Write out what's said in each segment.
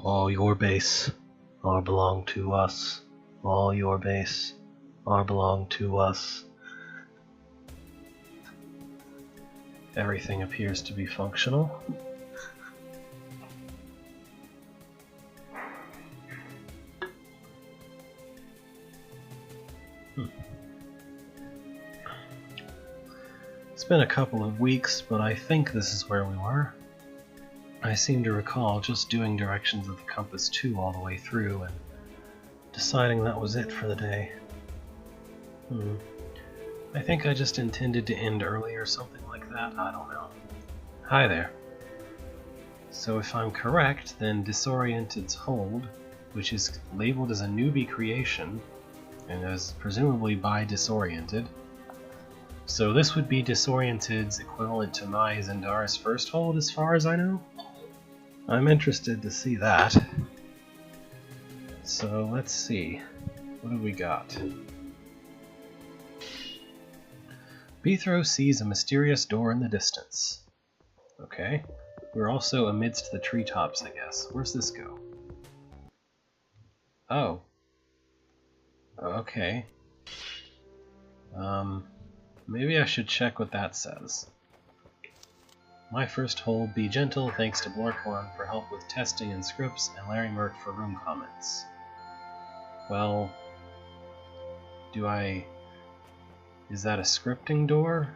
All your base are belong to us. All your base are belong to us. Everything appears to be functional. It's been a couple of weeks, but I think this is where we were. I seem to recall just doing directions of the compass 2 all the way through and deciding that was it for the day. I think I just intended to end early or something like that, I don't know. Hi there. So if I'm correct, then Disoriented's hold, which is labeled as a newbie creation, and is presumably by Disoriented. So this would be Disoriented's equivalent to my Zendara's first hold, as far as I know? I'm interested to see that. So let's see. What have we got? Bethro sees a mysterious door in the distance. Okay. We're also amidst the treetops, I guess. Where's this go? Oh. Okay. Maybe I should check what that says. My first hold, be gentle, thanks to Blorkhorn for help with testing and scripts, and Larry Merck for room comments. Well, is that a scripting door?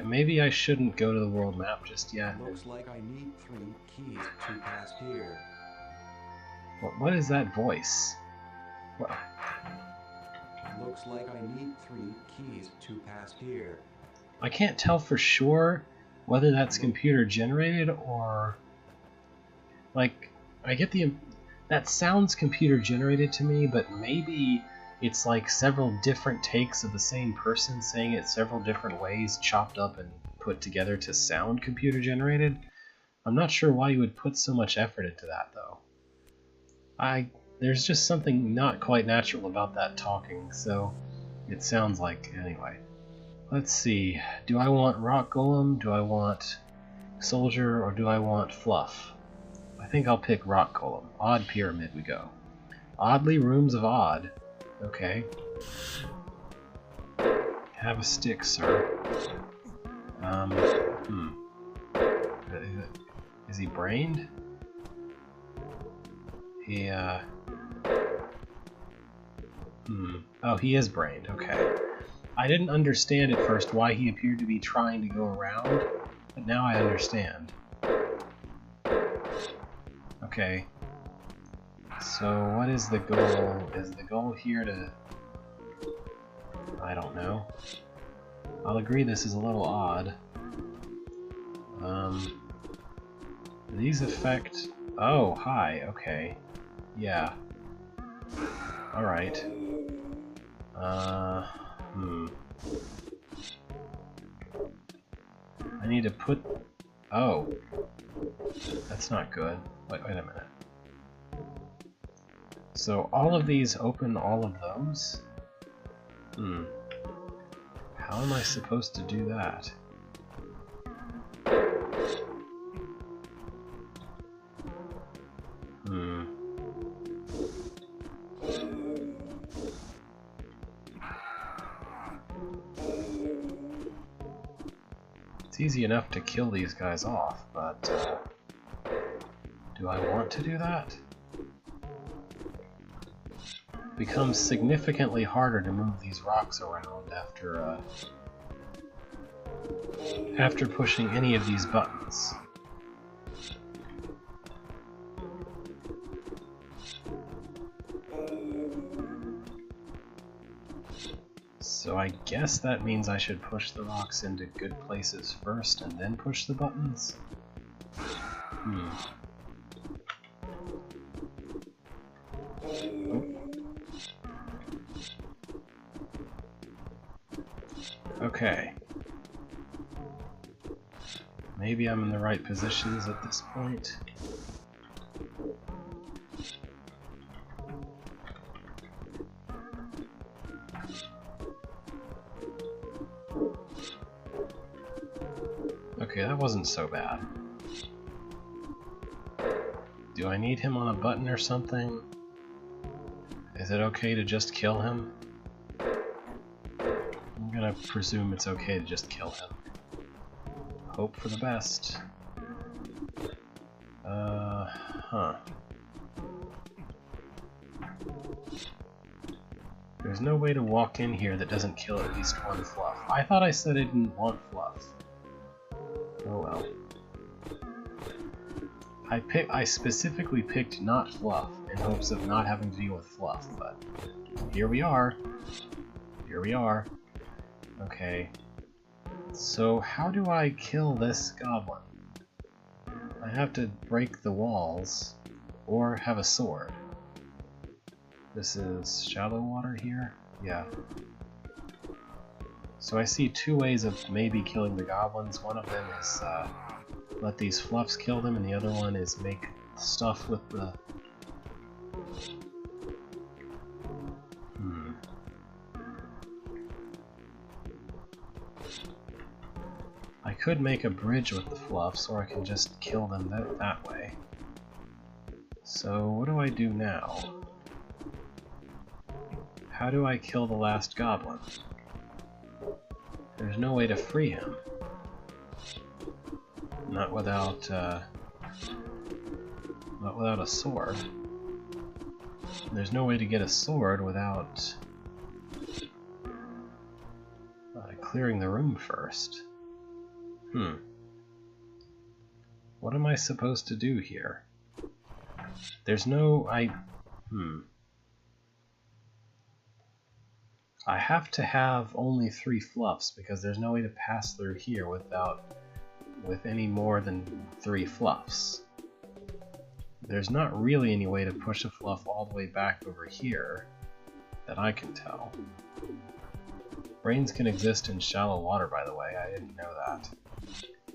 Maybe I shouldn't go to the world map just yet. Looks like I need 3 keys to pass here. What is that voice? What? Looks like I need 3 keys to pass here. I can't tell for sure whether that's computer generated or... Like, I get that sounds computer generated to me, but maybe it's like several different takes of the same person saying it several different ways, chopped up and put together to sound computer generated. I'm not sure why you would put so much effort into that, though. There's just something not quite natural about that talking, so it sounds like, anyway. Let's see, do I want Rock Golem, do I want Soldier, or do I want Fluff? I think I'll pick Rock Golem. Odd Pyramid we go. Oddly Rooms of Odd. Okay. Have a stick, sir. Is he brained? Oh, he is brained, okay. I didn't understand at first why he appeared to be trying to go around, but now I understand. Okay. So what is the goal? Is the goal here to... I don't know. I'll agree this is a little odd. These affect... Oh, hi, okay. Yeah. Alright. I need to put... Oh. That's not good. Wait a minute. So all of these open all of those? How am I supposed to do that? It's easy enough to kill these guys off, but do I want to do that? It becomes significantly harder to move these rocks around after pushing any of these buttons. So I guess that means I should push the rocks into good places first and then push the buttons? Okay. Maybe I'm in the right positions at this point. Okay, that wasn't so bad. Do I need him on a button or something? Is it okay to just kill him? I'm gonna presume it's okay to just kill him. Hope for the best. Huh. There's no way to walk in here that doesn't kill at least one fluff. I thought I said I didn't want fluff. Oh well. I specifically picked not fluff in hopes of not having to deal with fluff, but here we are. Here we are. Okay. So how do I kill this goblin? I have to break the walls or have a sword. This is shallow water here? Yeah. So I see two ways of maybe killing the goblins. One of them is let these fluffs kill them, and the other one is make stuff with the... I could make a bridge with the fluffs, or I can just kill them that way. So what do I do now? How do I kill the last goblin? There's no way to free him. Not without a sword. There's no way to get a sword without clearing the room first. What am I supposed to do here? There's no... I have to have only 3 fluffs because there's no way to pass through here with any more than 3 fluffs. There's not really any way to push a fluff all the way back over here that I can tell. Brains can exist in shallow water, by the way. I didn't know that.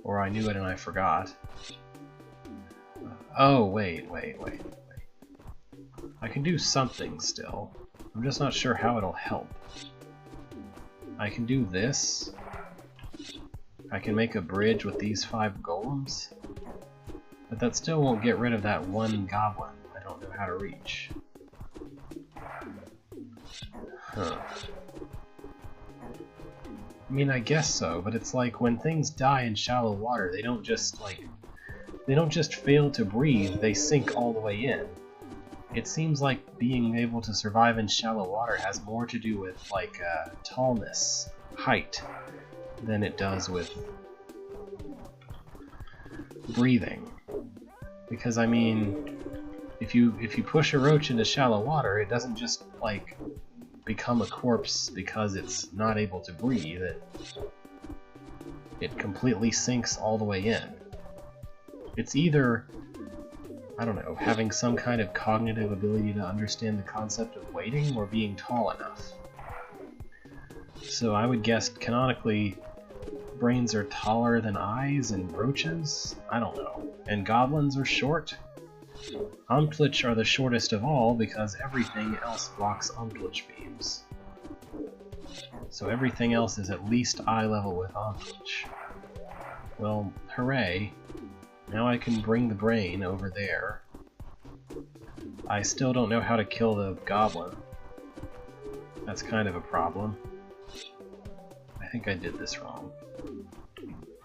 Or I knew it and I forgot. Oh, wait. I can do something still. I'm just not sure how it'll help. I can do this. I can make a bridge with these 5 golems. But that still won't get rid of that one goblin I don't know how to reach. Huh. I mean, I guess so, but it's like when things die in shallow water, they don't just fail to breathe, they sink all the way in. It seems like being able to survive in shallow water has more to do with, like, tallness, height, than it does with breathing. Because, I mean, if you push a roach into shallow water, it doesn't just, like, become a corpse because it's not able to breathe. It completely sinks all the way in. It's either, I don't know, having some kind of cognitive ability to understand the concept of waiting or being tall enough. So I would guess, canonically, brains are taller than eyes and roaches? I don't know. And goblins are short? Omtlich are the shortest of all because everything else blocks Omtlich beams. So everything else is at least eye level with Omtlich. Well, hooray. Now I can bring the brain over there. I still don't know how to kill the goblin. That's kind of a problem. I think I did this wrong.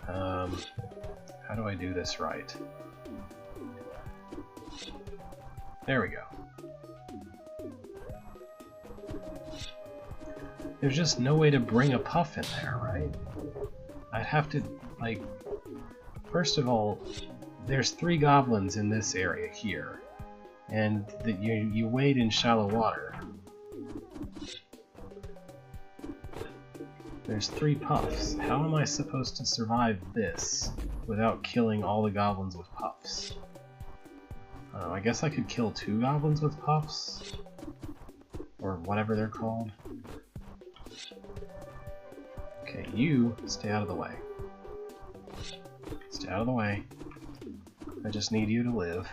How do I do this right? There we go. There's just no way to bring a puff in there, right? I'd have to, like... First of all, there's 3 goblins in this area here. And you wade in shallow water. There's 3 puffs. How am I supposed to survive this without killing all the goblins with puffs? I guess I could kill 2 goblins with puffs? Or whatever they're called. Okay, you stay out of the way. Stay out of the way. I just need you to live.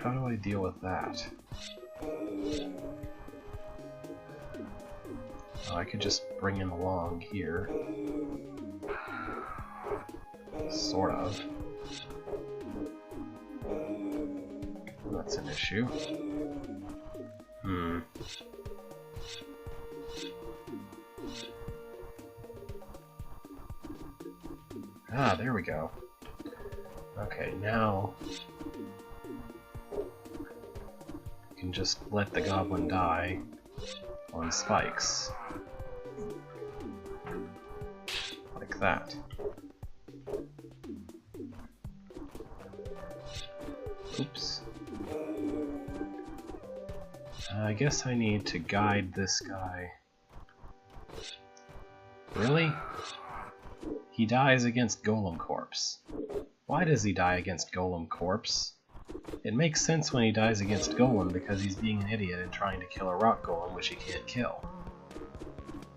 How do I deal with that? Oh, I could just bring him along here. Sort of. That's an issue. Ah, there we go. Okay, now you can just let the goblin die on spikes. Like that. Oops. I guess I need to guide this guy. Really? He dies against Golem Corpse. Why does he die against Golem Corpse? It makes sense when he dies against Golem because he's being an idiot and trying to kill a rock golem which he can't kill.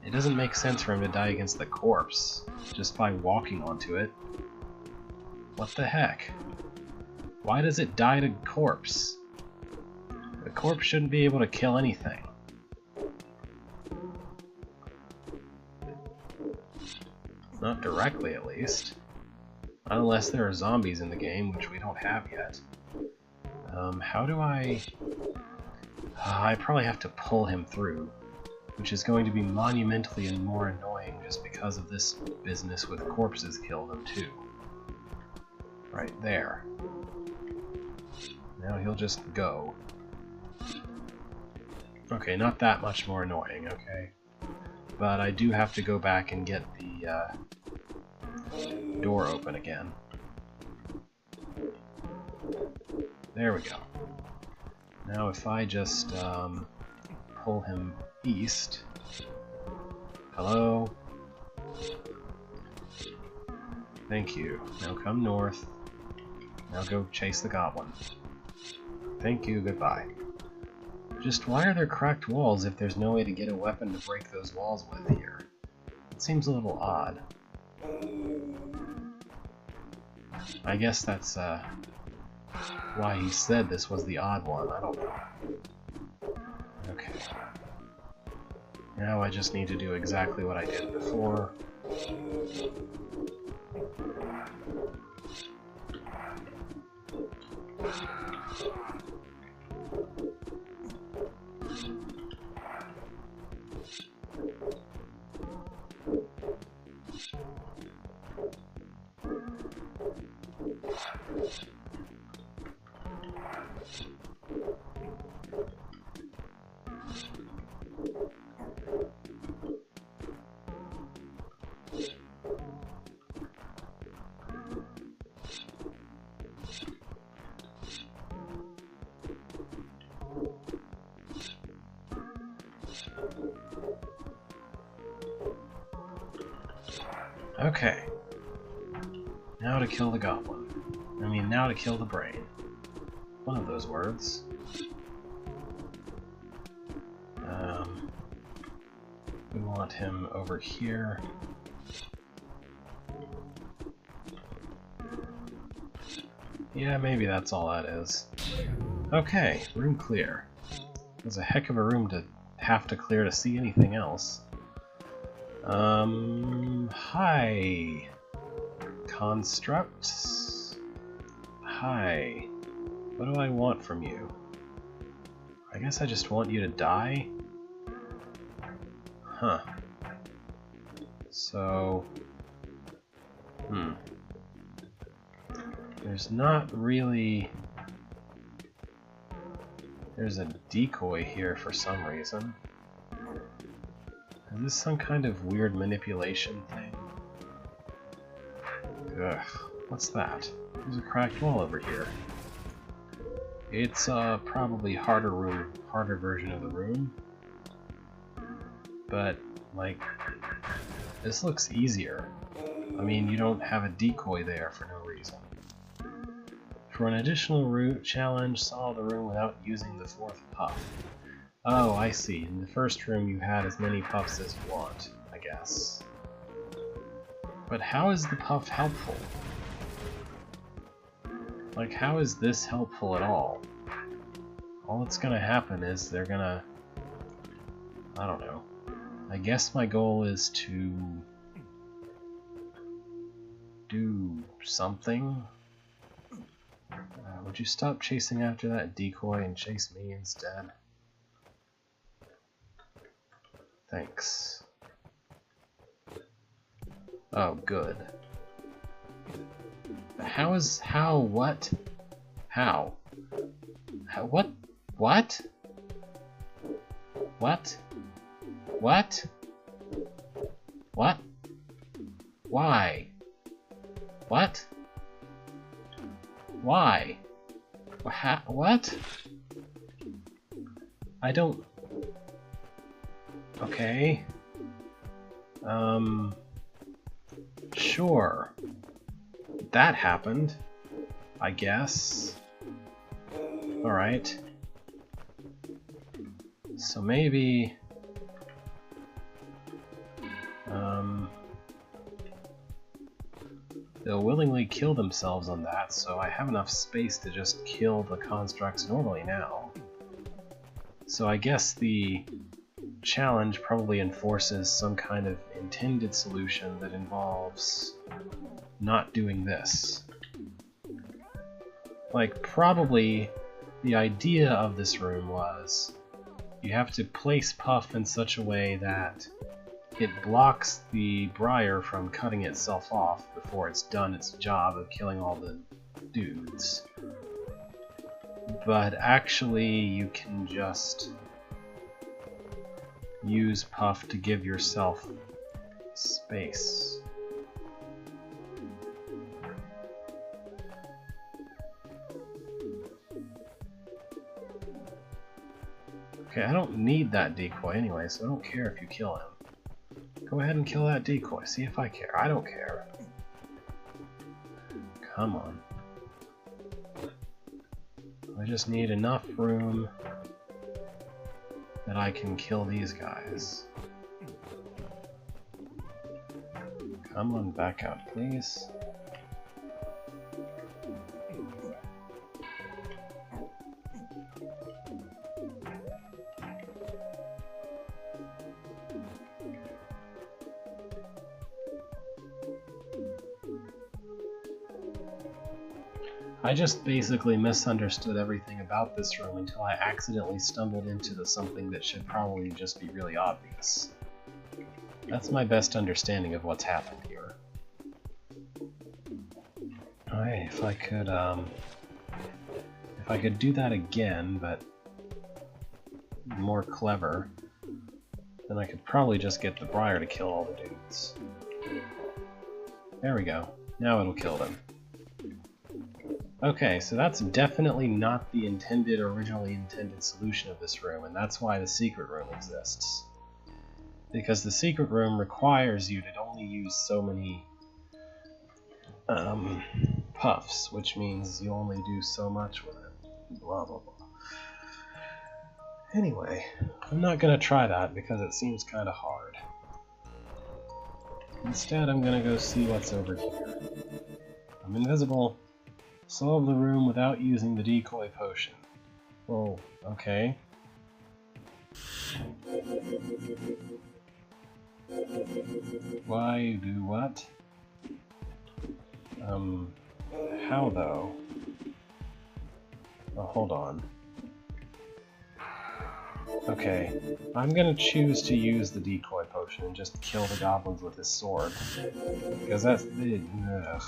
It doesn't make sense for him to die against the corpse just by walking onto it. What the heck? Why does it die to corpse? The corpse shouldn't be able to kill anything. Not directly, at least. Not unless there are zombies in the game, which we don't have yet. How do I... I probably have to pull him through, which is going to be monumentally and more annoying just because of this business with corpses kill them too. Right there. Now he'll just go. Okay, not that much more annoying, okay? But I do have to go back and get the door open again. There we go. Now if I just pull him east... Hello? Thank you. Now come north. Now go chase the goblin. Thank you, goodbye. Just why are there cracked walls if there's no way to get a weapon to break those walls with here? It seems a little odd. I guess that's why he said this was the odd one, I don't know. Okay. Now I just need to do exactly what I did before. Okay. Now to kill the goblin. I mean, now to kill the brain. One of those words. We want him over here. Yeah, maybe that's all that is. Okay, room clear. There's a heck of a room to have to clear to see anything else. Hi. Constructs. Hi. What do I want from you? I guess I just want you to die? Huh. So... There's not really... There's a decoy here for some reason. Is this some kind of weird manipulation thing? Ugh, what's that? There's a cracked wall over here. It's probably harder version of the room. But, like, this looks easier. I mean, you don't have a decoy there for no reason. For an additional route challenge, solve the room without using the fourth puff. Oh, I see. In the first room you had as many puffs as you want, I guess. But how is the puff helpful? Like, how is this helpful at all? All that's gonna happen is they're gonna... I don't know. I guess my goal is to... do something. Would you stop chasing after that decoy and chase me instead? Thanks. Oh, good. What? How? What? What? What? What? What? Why? What? Why? What? I don't... Okay. Sure. That happened, I guess. Alright. So maybe... they'll willingly kill themselves on that, so I have enough space to just kill the constructs normally now. So I guess the challenge probably enforces some kind of intended solution that involves not doing this. Like, probably the idea of this room was you have to place Puff in such a way that it blocks the briar from cutting itself off before it's done its job of killing all the dudes. But actually, you can just use Puff to give yourself space. Okay, I don't need that decoy anyway, so I don't care if you kill him. Go ahead and kill that decoy, see if I care. I don't care. Come on. I just need enough room that I can kill these guys. Come on, back out, please. I just basically misunderstood everything about this room until I accidentally stumbled into something that should probably just be really obvious. That's my best understanding of what's happened here. Alright, if I could do that again, but more clever, then I could probably just get the briar to kill all the dudes. There we go. Now it'll kill them. Okay, so that's definitely not the originally intended solution of this room, and that's why the secret room exists. Because the secret room requires you to only use so many puffs, which means you only do so much with it. Blah blah blah. Anyway, I'm not gonna try that because it seems kinda hard. Instead, I'm gonna go see what's over here. I'm invisible. Solve the room without using the decoy potion. Oh, okay. Why do what? How though? Oh, hold on. Okay, I'm gonna choose to use the decoy potion and just kill the goblins with his sword. Because that's... ugh.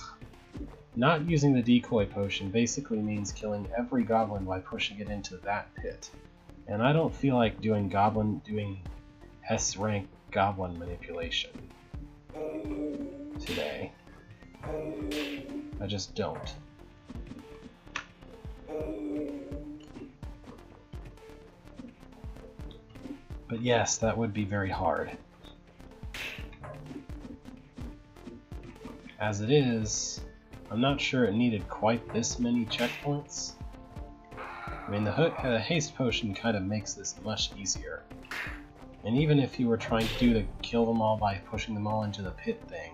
Not using the decoy potion basically means killing every goblin by pushing it into that pit. And I don't feel like doing S-rank goblin manipulation today. I just don't. But yes, that would be very hard. As it is, I'm not sure it needed quite this many checkpoints. I mean, the haste potion kind of makes this much easier. And even if you were trying to kill them all by pushing them all into the pit thing,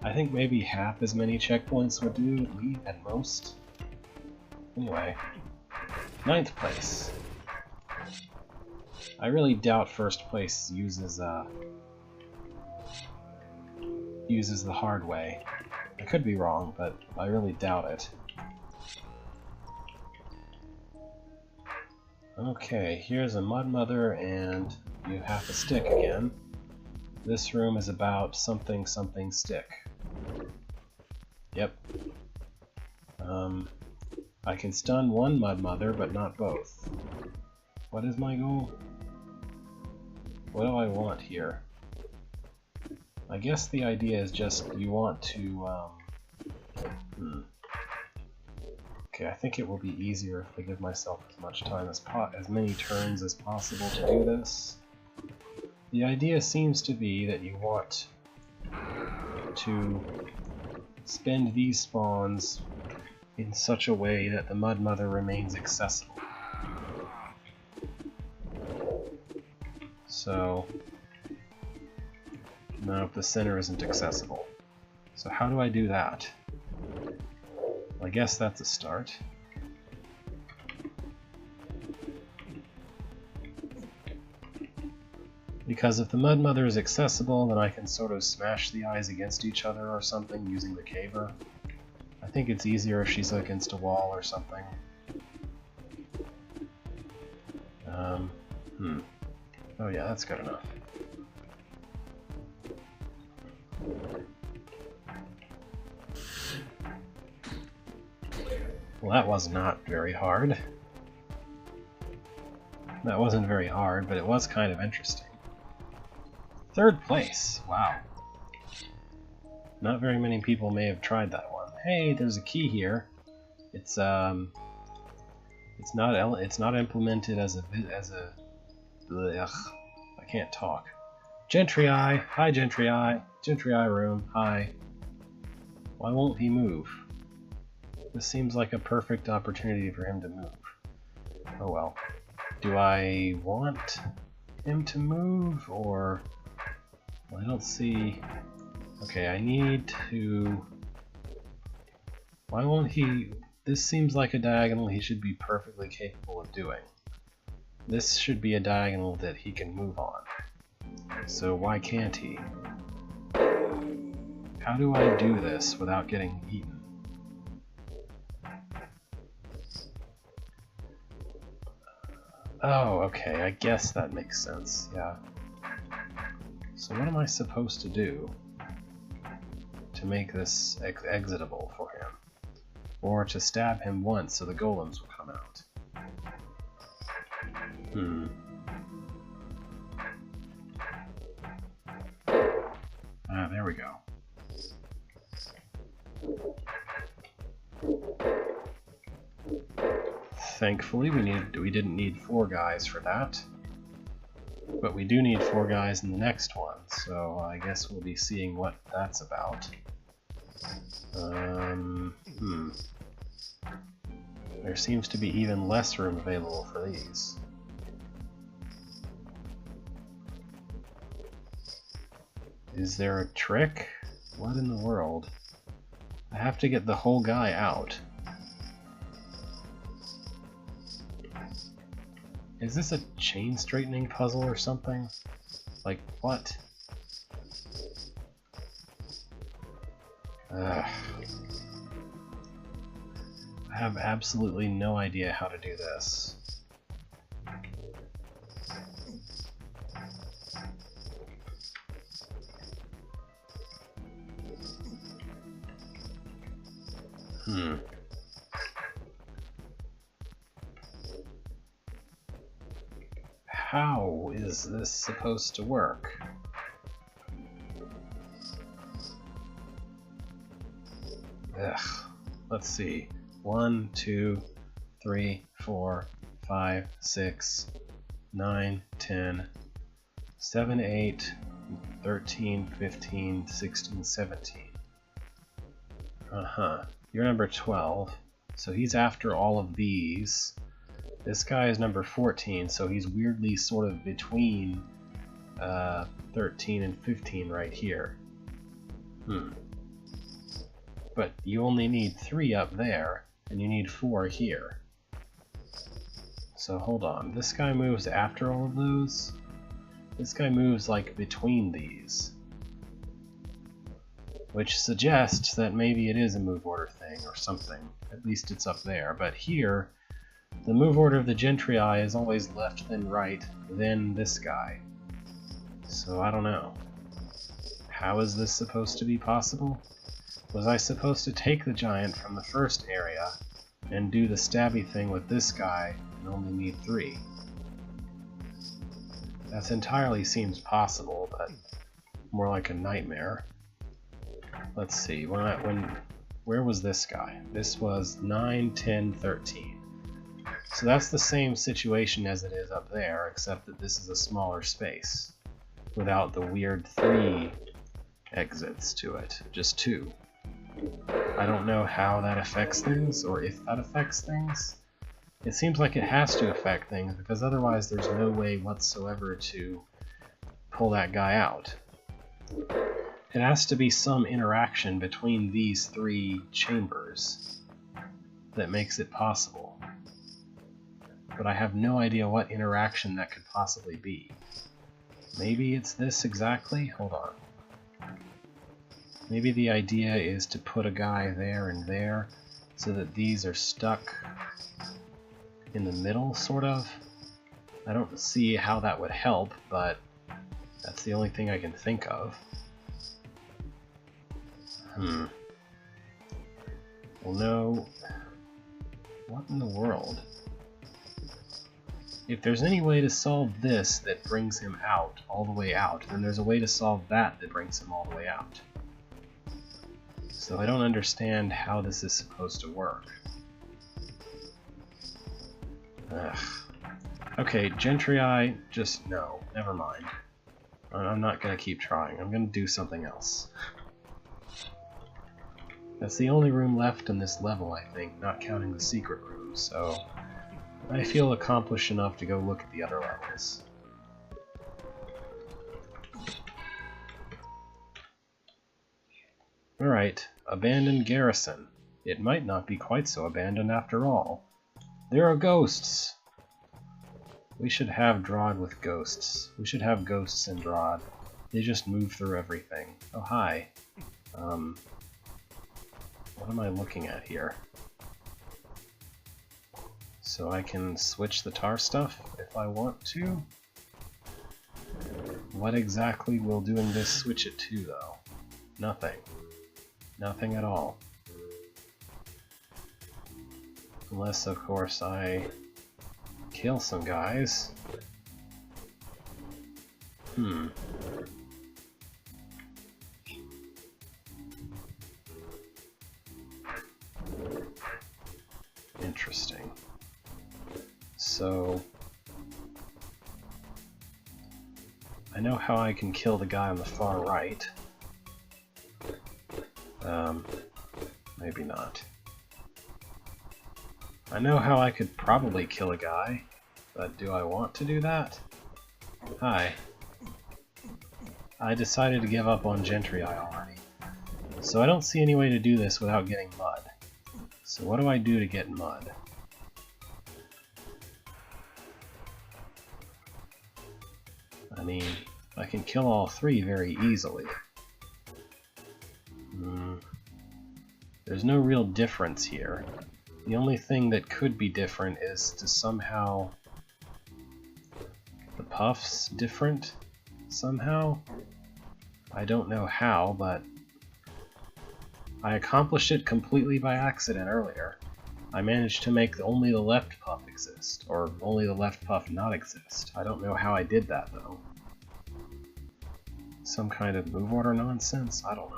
I think maybe half as many checkpoints would do, at most. Anyway, 9th place. I really doubt first place uses the hard way. I could be wrong, but I really doubt it. Okay, here's a Mud Mother, and you have a stick again. This room is about something something stick. Yep. I can stun one Mud Mother, but not both. What is my goal? What do I want here? I guess the idea is just you want to, Okay, I think it will be easier if I give myself as much time as many turns as possible to do this. The idea seems to be that you want to spend these spawns in such a way that the Mud Mother remains accessible. So, nope, the center isn't accessible. So how do I do that? Well, I guess that's a start. Because if the Mud Mother is accessible, then I can sort of smash the eyes against each other or something using the caver. I think it's easier if she's against a wall or something. Oh yeah, that's good enough. Well, that was not very hard. That wasn't very hard, but it was kind of interesting. 3rd place! Wow. Not very many people may have tried that one. Hey, there's a key here. It's not implemented as a ugh, I can't talk. Gentry Eye, hi Gentry Eye. Gentry Eye room, hi. Why won't he move? This seems like a perfect opportunity for him to move. Oh well. Do I want him to move, or... Well, I don't see... Okay, I need to... Why won't he... This seems like a diagonal he should be perfectly capable of doing. This should be a diagonal that he can move on. So why can't he? How do I do this without getting eaten? Oh, okay, I guess that makes sense, yeah. So what am I supposed to do to make this exitable for him? Or to stab him once so the golems will come out? Ah, there we go. Thankfully, we didn't need 4 guys for that. But we do need 4 guys in the next one, so I guess we'll be seeing what that's about. There seems to be even less room available for these. Is there a trick? What in the world? I have to get the whole guy out. Is this a chain straightening puzzle or something? Like, what? Ugh. I have absolutely no idea how to do this. How is this supposed to work? Ugh. Let's see. 1, 2, 3, 4, 5, 6, 9, 10, 7, 8, 13, 15, 16, 17. You're number 12, so he's after all of these. This guy is number 14, so he's weirdly sort of between 13 and 15 right here. But you only need 3 up there, and you need 4 here. So hold on, this guy moves after all of those? This guy moves like between these. which suggests that maybe it is a move order thing or something. At least it's up there. But here, the move order of the Gentrii is always left, then right, then this guy. So I don't know. How is this supposed to be possible? Was I supposed to take the giant from the first area and do the stabby thing with this guy and only need 3? That entirely seems possible, but more like a nightmare. Let's see, where was this guy? This was 9, 10, 13. So that's the same situation as it is up there, except that this is a smaller space, without the weird 3 exits to it, just 2. I don't know how that affects things, or if that affects things. It seems like it has to affect things, because otherwise there's no way whatsoever to pull that guy out. It has to be some interaction between these 3 chambers that makes it possible. But I have no idea what interaction that could possibly be. Maybe it's this exactly? Hold on. Maybe the idea is to put a guy there and there so that these are stuck in the middle, sort of. I don't see how that would help, but that's the only thing I can think of. Well, no. What in the world? If there's any way to solve this that brings him out, all the way out, then there's a way to solve that that brings him all the way out. So I don't understand how this is supposed to work. Ugh. Okay, Gentrii, just no, never mind. I'm not gonna keep trying, I'm gonna do something else. That's the only room left in this level, I think, not counting the secret room, so I feel accomplished enough to go look at the other levels. Alright, abandoned garrison. It might not be quite so abandoned after all. There are ghosts! We should have Drod with ghosts. We should have ghosts in Drod. They just move through everything. Oh, hi. What am I looking at here? So I can switch the tar stuff if I want to? What exactly will doing this switch it to, though? Nothing. Nothing at all. Unless, of course, I kill some guys. Interesting. So I know how I can kill the guy on the far right. Maybe not. I know how I could probably kill a guy, but do I want to do that? Hi. I decided to give up on Gentrii already. So I don't see any way to do this without getting mud. So what do I do to get mud? I mean, I can kill all 3 very easily. There's no real difference here. The only thing that could be different is to somehow... the puff's different? Somehow? I don't know how, but... I accomplished it completely by accident earlier. I managed to make only the left puff exist, or only the left puff not exist. I don't know how I did that, though. Some kind of move order nonsense? I don't know.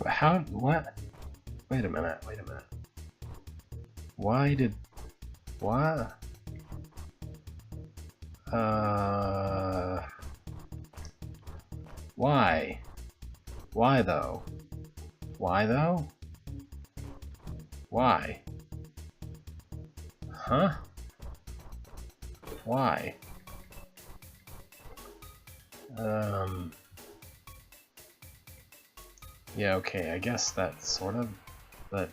How? What? Wait a minute, wait a minute. Why did... what? Why? Why though? Why though? Why? Huh? Why? Yeah, okay, I guess that's sort of, but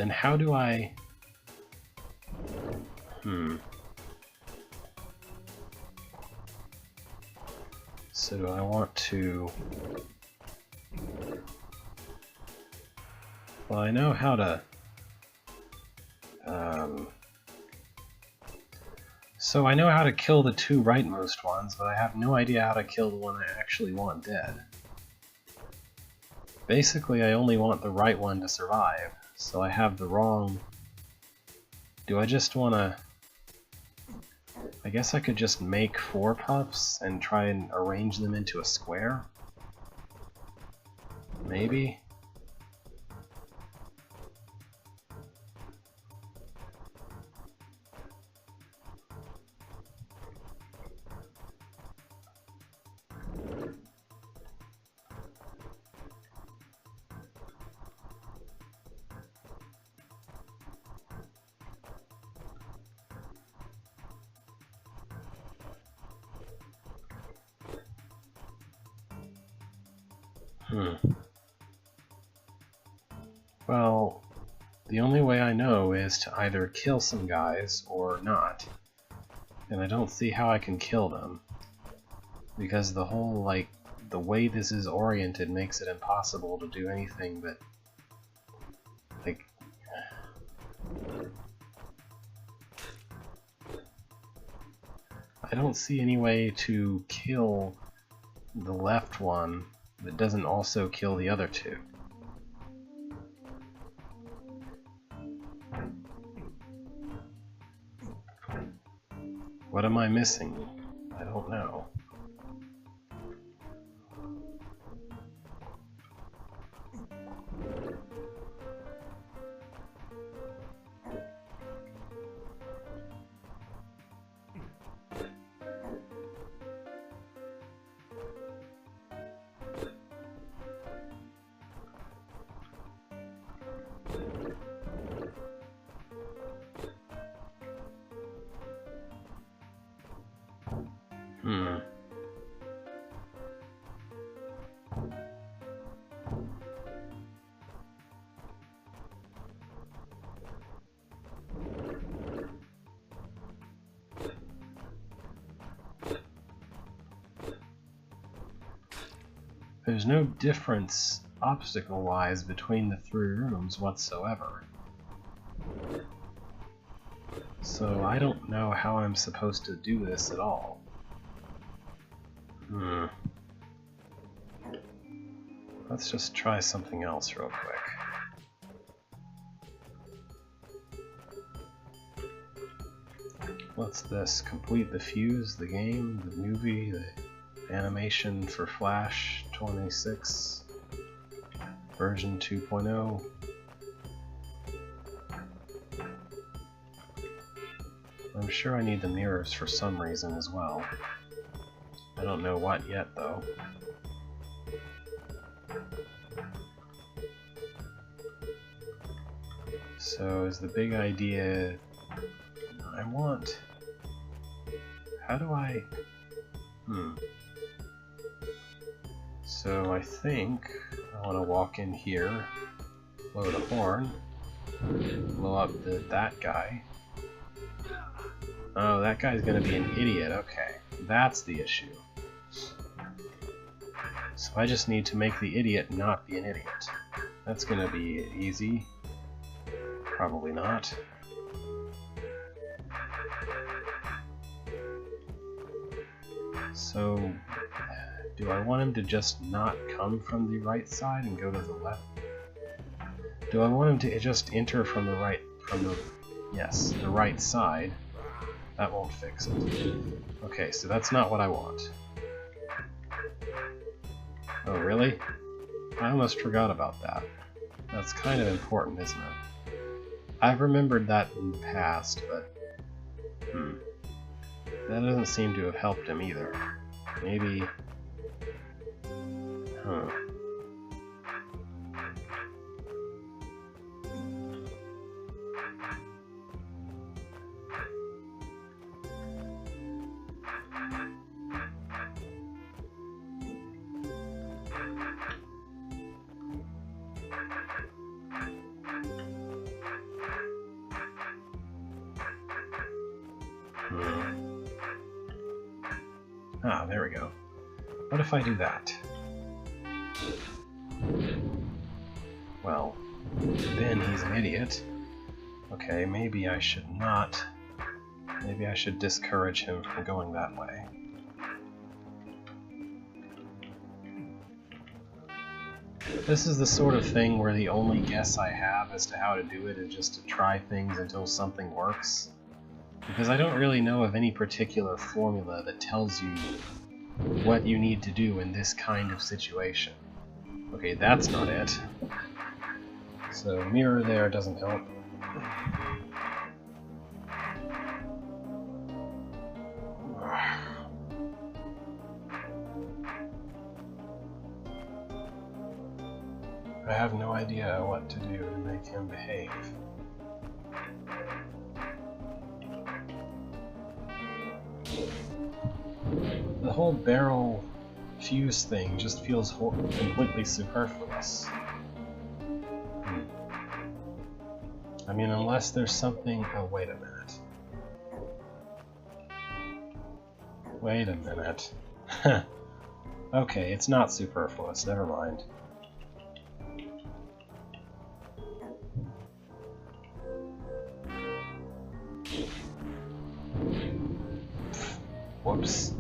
then how do I... So do I want to... Well, I know how to... So I know how to kill the two rightmost ones, but I have no idea how to kill the one I actually want dead. Basically, I only want the right one to survive, so I have the wrong... Do I just want to... I guess I could just make 4 puffs and try and arrange them into a square? Maybe? Well, the only way I know is to either kill some guys or not. And I don't see how I can kill them. Because the whole, like, the way this is oriented makes it impossible to do anything but, like... I don't see any way to kill the left one that doesn't also kill the other two. What am I missing? I don't know. There's no difference obstacle-wise between the 3 rooms whatsoever. So I don't know how I'm supposed to do this at all. Let's just try something else real quick. What's this? Complete the fuse, the game, the movie, the animation for Flash 26, version 2.0. I'm sure I need the mirrors for some reason as well. I don't know what yet, though. So is the big idea... I want... How do I... So I think I want to walk in here, blow the horn, blow up that guy. Oh, that guy's gonna be an idiot, okay. That's the issue. So I just need to make the idiot not be an idiot. That's gonna be easy. Probably not. So, do I want him to just not come from the right side and go to the left? Do I want him to just enter from the right, yes, the right side? That won't fix it. Okay, so that's not what I want. Oh, really? I almost forgot about that. That's kind of important, isn't it? I've remembered that in the past, but... That doesn't seem to have helped him either. Maybe... Ah, there we go. What if I do that? Well, then he's an idiot. Okay, maybe I should not. Maybe I should discourage him from going that way. This is the sort of thing where the only guess I have as to how to do it is just to try things until something works. Because I don't really know of any particular formula that tells you what you need to do in this kind of situation. Okay, that's not it. So mirror there doesn't help. I have no idea what to do to make him behave. The whole barrel fuse thing just feels completely superfluous. I mean, unless there's something... Oh, wait a minute. Wait a minute. Okay, it's not superfluous, never mind. Whoops.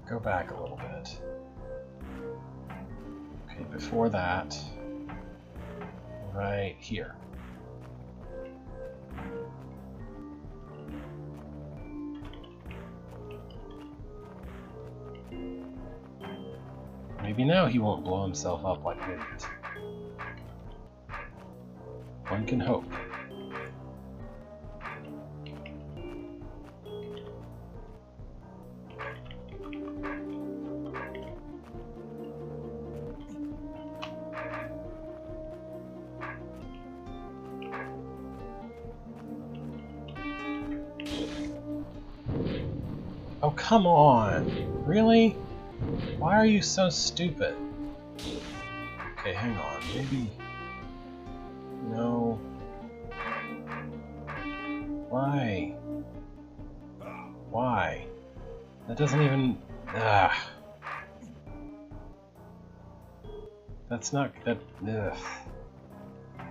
Go back a little bit. Okay, before that, right here. Maybe now he won't blow himself up like an idiot. One can hope. Oh, come on! Really? Why are you so stupid? Okay, hang on. Maybe... No. Why? Why? That doesn't even... That's not... that... Ugh.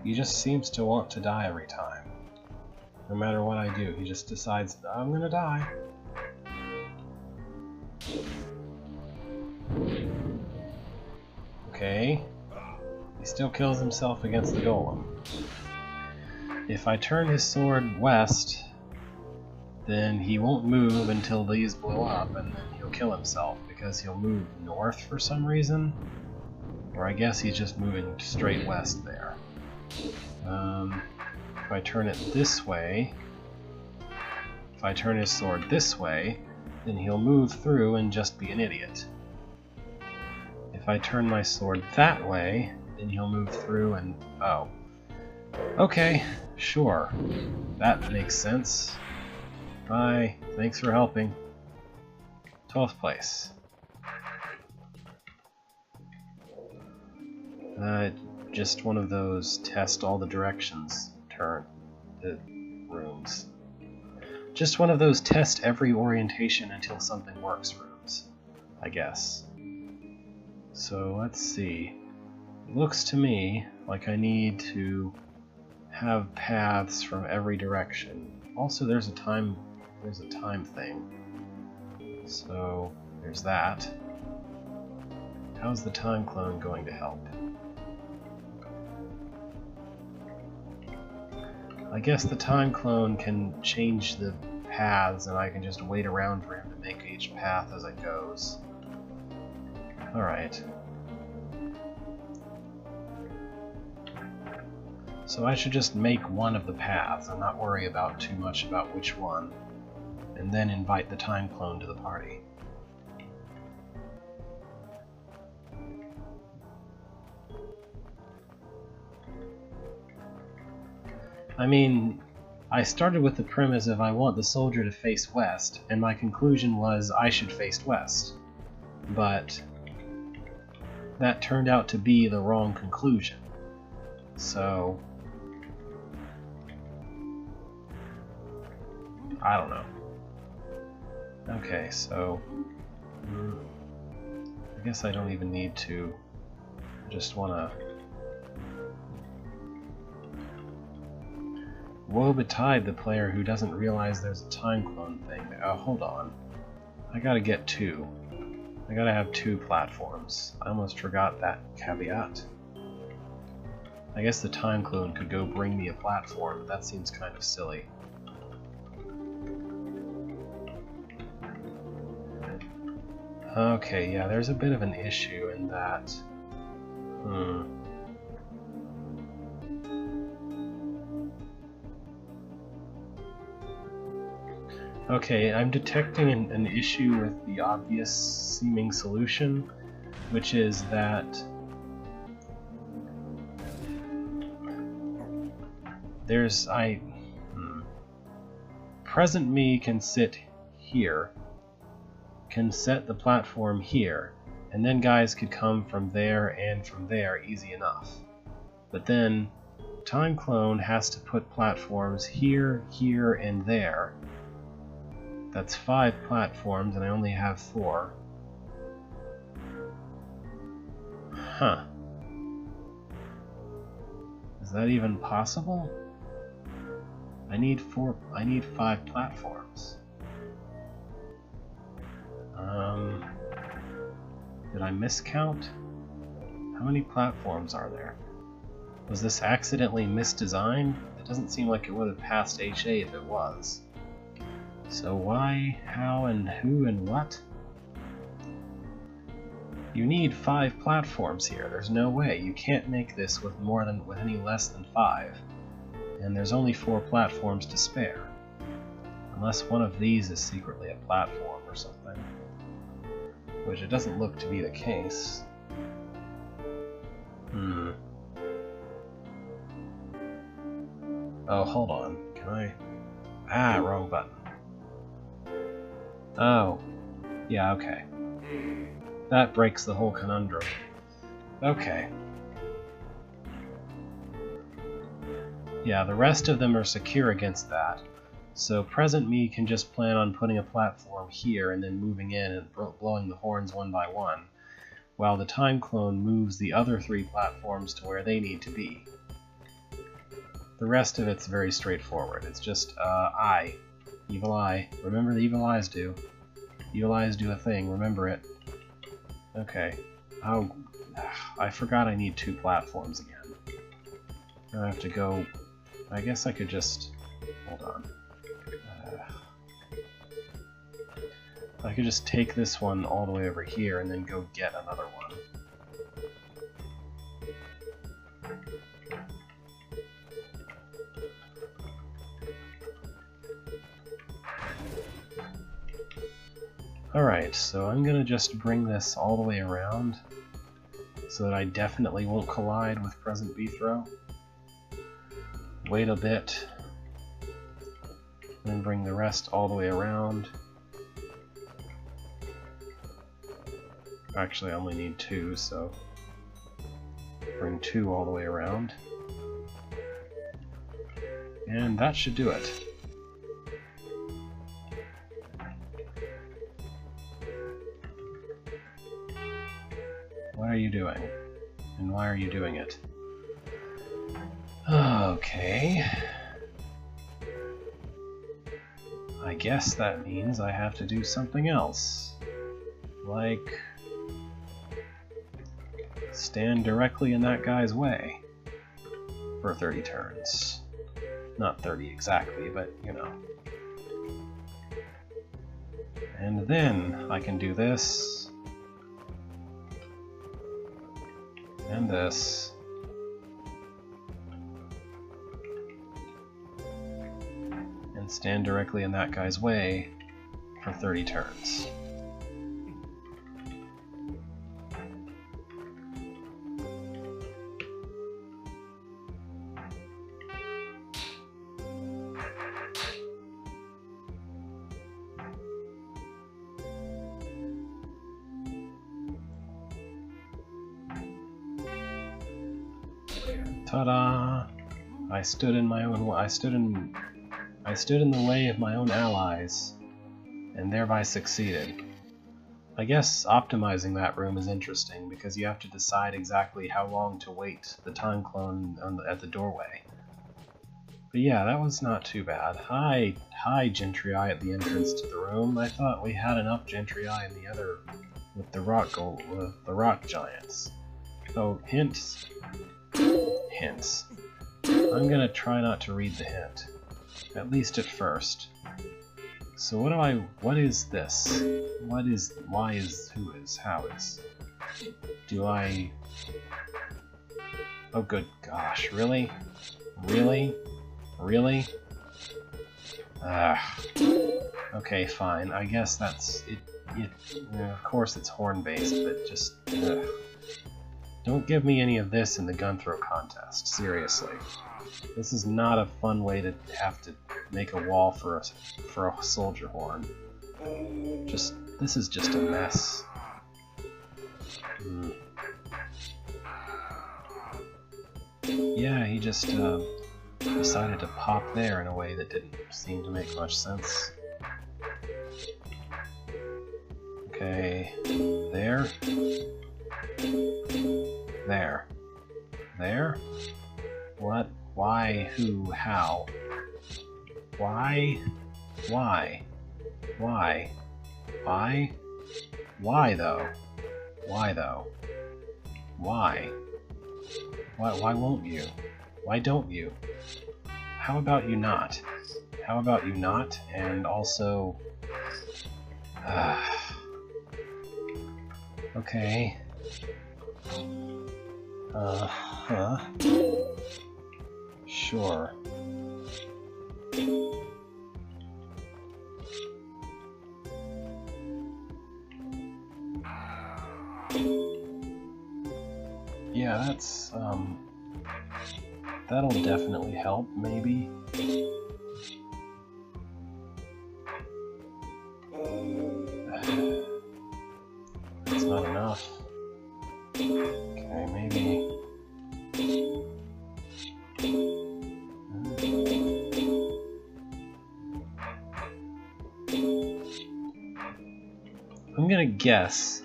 He just seems to want to die every time. No matter what I do, he just decides, I'm gonna die. Okay. He still kills himself against the golem. If I turn his sword west, then he won't move until these blow up, and then he'll kill himself, because he'll move north for some reason. Or I guess he's just moving straight west there. If I turn it this way, if I turn his sword this way, then he'll move through and just be an idiot. If I turn my sword that way, then he'll move through and... oh. Okay, sure. That makes sense. Bye. Thanks for helping. 12th place. Just one of those test all the directions rooms. Just one of those test every orientation until something works rooms, I guess. So let's see. It looks to me like I need to have paths from every direction. Also, there's a time thing. So there's that. How's the time clone going to help? I guess the time clone can change the paths, and I can just wait around for him to make each path as it goes. Alright. So I should just make one of the paths and not worry about too much about which one, and then invite the time clone to the party. I mean, I started with the premise of I want the soldier to face west, and my conclusion was I should face west. But that turned out to be the wrong conclusion. So I don't know. Okay, so I guess I don't even need to. I just wanna. Woe betide the player who doesn't realize there's a time clone thing. Oh, hold on. I gotta get 2. I gotta have 2 platforms. I almost forgot that caveat. I guess the time clone could go bring me a platform, but that seems kind of silly. Okay, yeah, there's a bit of an issue in that. Okay, I'm detecting an issue with the obvious seeming solution, which is that there's present me can sit here, can set the platform here, and then guys could come from there and from there easy enough. But then Time Clone has to put platforms here, here, and there. That's 5 platforms, and I only have 4. Huh. Is that even possible? I need 5 platforms. Did I miscount? How many platforms are there? Was this accidentally misdesigned? It doesn't seem like it would have passed HA if it was. So why, how, and who, and what? You need 5 platforms here. There's no way. You can't make this with any less than 5. And there's only 4 platforms to spare. Unless one of these is secretly a platform or something. Which it doesn't look to be the case. Oh, hold on. Can I... Ah, wrong button. Oh. Yeah, okay. That breaks the whole conundrum. Okay. Yeah, the rest of them are secure against that. So present me can just plan on putting a platform here and then moving in and blowing the horns one by one, while the time clone moves the other 3 platforms to where they need to be. The rest of it's very straightforward. It's just, eye. Evil eye. Remember the evil eyes do. Evil eyes do a thing, remember it. Okay. Oh, I forgot I need 2 platforms again. Now I have to go... I guess I could just... Hold on. I could just take this one all the way over here and then go get another one. Alright, so I'm gonna just bring this all the way around so that I definitely won't collide with present B-throw. Wait a bit, then bring the rest all the way around. Actually, I only need 2, so bring 2 all the way around. And that should do it. What are you doing? And why are you doing it? Okay. I guess that means I have to do something else. Like... stand directly in that guy's way for 30 turns. Not 30 exactly, but you know. And then I can do this, and this, and stand directly in that guy's way for 30 turns. Ta-da! I stood in my own way. I stood in I stood in the way of my own allies, and thereby succeeded. I guess optimizing that room is interesting, because you have to decide exactly how long to wait the time clone at the doorway. But yeah, that was not too bad. Hi Gentry Eye at the entrance to the room. I thought we had enough Gentry Eye in the other with the rock giants. So hints. I'm gonna try not to read the hint, at least at first. So what is this? Why is, who is, how is? Oh good gosh, really? Really? Really? Okay, fine. I guess that's it. Of course it's horn-based, but just don't give me any of this in the gun throw contest. Seriously, this is not a fun way to have to make a wall for a soldier horn. This is just a mess. Yeah, he just decided to pop there in a way that didn't seem to make much sense. Okay, there. There? What? Why? Who? How? Why? Why? Why? Why? Why though? Why though? Why? Why won't you? Why don't you? How about you not? How about you not? And also... okay. Sure. Yeah, that's, that'll definitely help, maybe. That's not enough. Okay, maybe... I'm gonna guess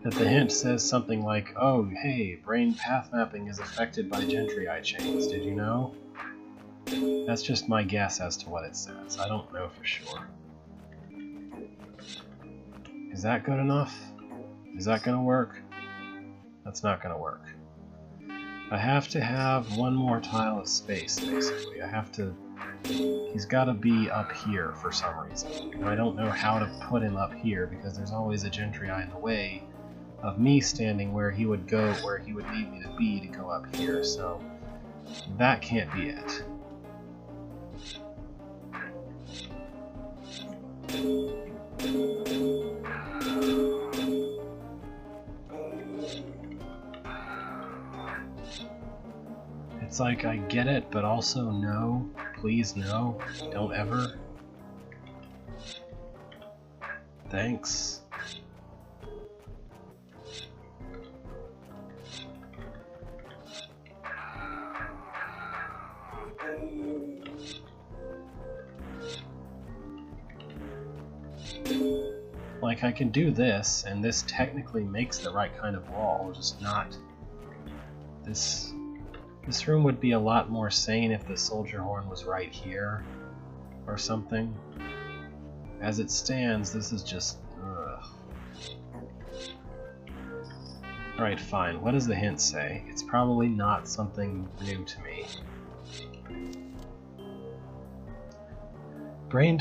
that the hint says something like, oh, hey, brain path mapping is affected by Gentry Eye chains, did you know? That's just my guess as to what it says. I don't know for sure. Is that good enough? Is that gonna work? That's not gonna work. I have to have one more tile of space, basically. I have to... He's gotta be up here for some reason. And I don't know how to put him up here, because there's always a Gentry Eye in the way of me standing where he would go, where he would need me to be to go up here, so that can't be it. It's like, I get it, but also no. Please no. Don't ever. Thanks. Like, I can do this, and this technically makes the right kind of wall, just not... This room would be a lot more sane if the soldier horn was right here, or something. As it stands, this is just... ugh. Alright, fine. What does the hint say? It's probably not something new to me. Brain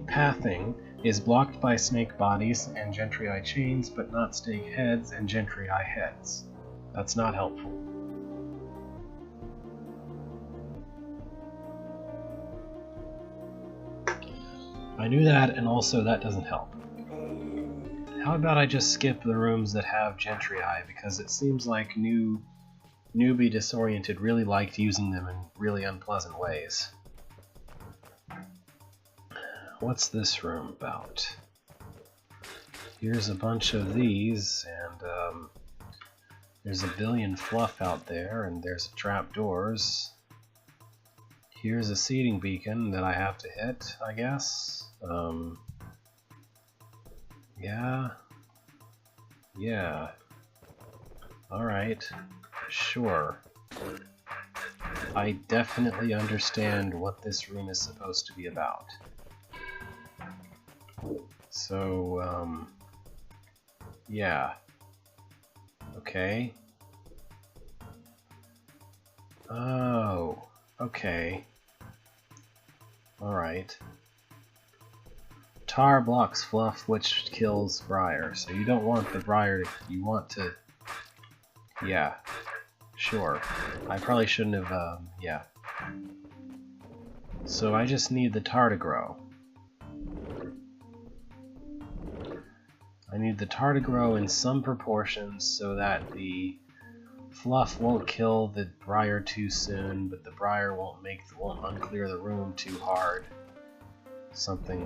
pathing is blocked by snake bodies and Gentry Eye chains, but not snake heads and Gentry Eye heads. That's not helpful. I knew that, and also that doesn't help. How about I just skip the rooms that have Gentry Eye, because it seems like newbie disoriented really liked using them in really unpleasant ways. What's this room about? Here's a bunch of these, and there's a billion fluff out there, and there's trapdoors. Here's a seeding beacon that I have to hit, I guess. Yeah. Yeah. Alright. Sure. I definitely understand what this room is supposed to be about. So, yeah. Okay. Oh, okay. Alright. Tar blocks Fluff, which kills Briar, so you don't want the Briar to... you want to... yeah. Sure. I probably shouldn't have, yeah. So I just need the tar to grow. I need the tar to grow in some proportions so that the Fluff won't kill the Briar too soon, but the Briar won't unclear the room too hard. Something,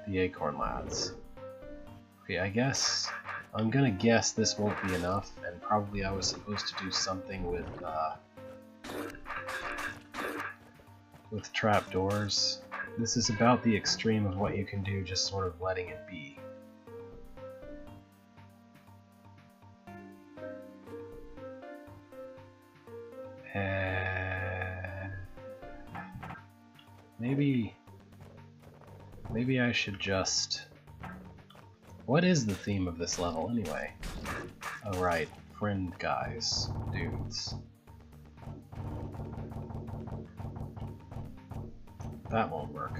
the Acorn Lads. Okay, I guess I'm gonna guess this won't be enough, and probably I was supposed to do something with trapdoors. This is about the extreme of what you can do, just sort of letting it be. Maybe I should just... what is the theme of this level, anyway? Oh right, friend guys, dudes. That won't work.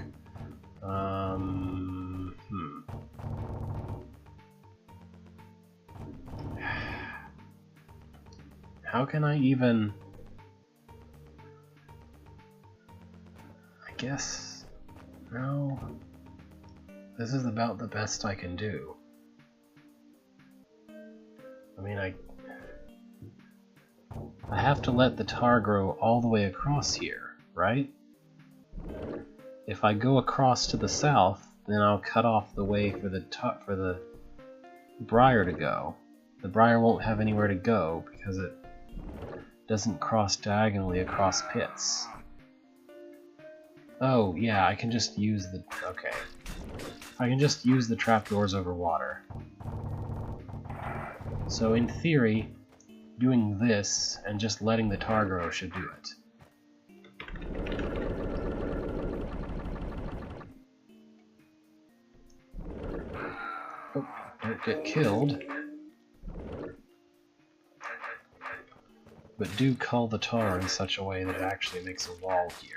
How can I even... I guess... no... this is about the best I can do. I mean, I have to let the tar grow all the way across here, right? If I go across to the south, then I'll cut off the way for the Briar to go. The Briar won't have anywhere to go because it doesn't cross diagonally across pits. Oh, yeah, I can just use the... okay. I can just use the trapdoors over water. So in theory, doing this and just letting the tar grow should do it. Oh, don't get killed. But do cull the tar in such a way that it actually makes a wall here.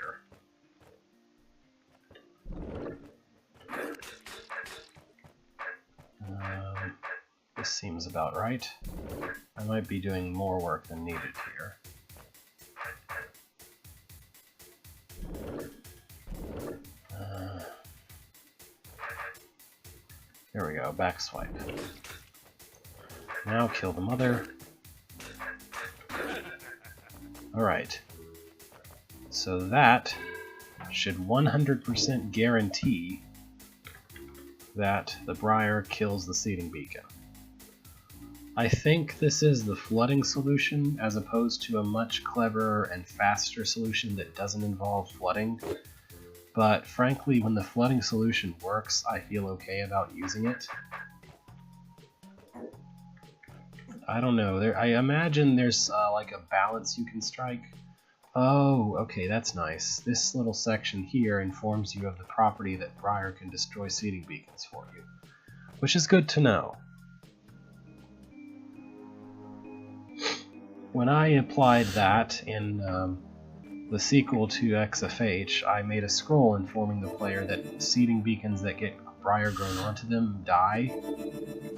This seems about right. I might be doing more work than needed here. There we go, back swipe. Now kill the mother. Alright. So that should 100% guarantee that the Briar kills the seeding beacon. I think this is the flooding solution as opposed to a much cleverer and faster solution that doesn't involve flooding. But frankly, when the flooding solution works, I feel okay about using it. I don't know, I imagine there's like a balance you can strike. Oh, okay, that's nice. This little section here informs you of the property that Briar can destroy seeding beacons for you, which is good to know. When I applied that in the sequel to XFH, I made a scroll informing the player that seeding beacons that get Briar grown onto them die.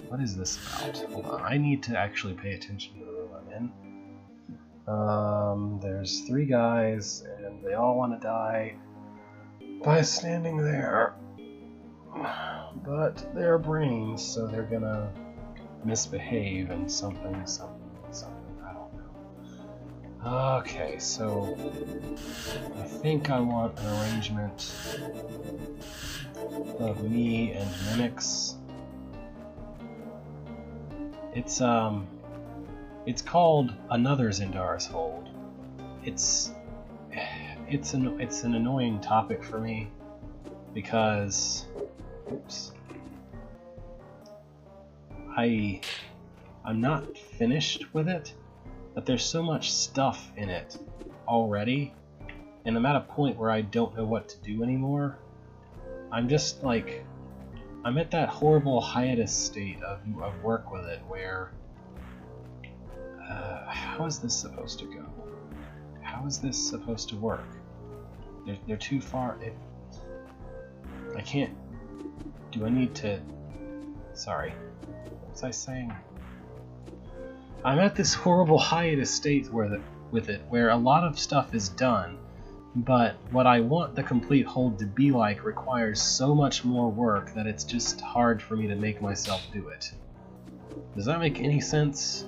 What is this about? Hold on, I need to actually pay attention to the room I'm in. There's 3 guys, and they all want to die by standing there. But they're brains, so they're gonna misbehave and something. I don't know. Okay, so I think I want an arrangement of me and mimics. It's called Another Zendar's Hold. it's an annoying topic for me because, oops, I'm not finished with it, but there's so much stuff in it already, and I'm at a point where I don't know what to do anymore. I'm just like, I'm at that horrible hiatus state of work with it where, how is this supposed to go? How is this supposed to work? They're too far. I can't. Do I need to? Sorry. What was I saying? I'm at this horrible hiatus state with it, where a lot of stuff is done, but what I want the complete hold to be like requires so much more work that it's just hard for me to make myself do it. Does that make any sense?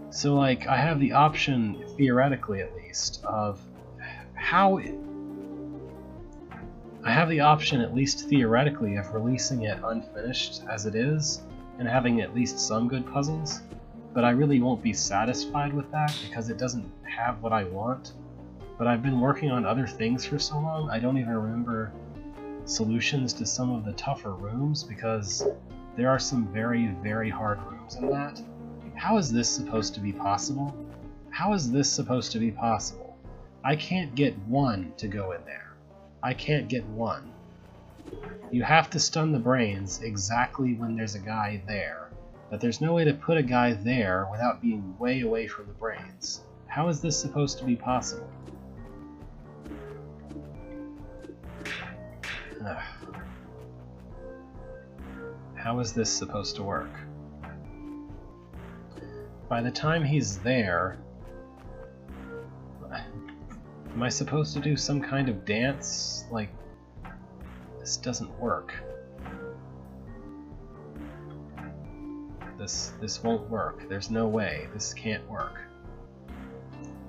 So, like, I have the option, theoretically at least, of how I have the option, at least theoretically, of releasing it unfinished as it is, and having at least some good puzzles, but I really won't be satisfied with that because it doesn't have what I want. But I've been working on other things for so long, I don't even remember solutions to some of the tougher rooms because there are some very, very hard rooms in that. How is this supposed to be possible? How is this supposed to be possible? I can't get one to go in there. I can't get one. You have to stun the brains exactly when there's a guy there, but there's no way to put a guy there without being way away from the brains. How is this supposed to be possible? Ugh. How is this supposed to work? By the time he's there, am I supposed to do some kind of dance? Like, this doesn't work. This won't work. There's no way. This can't work.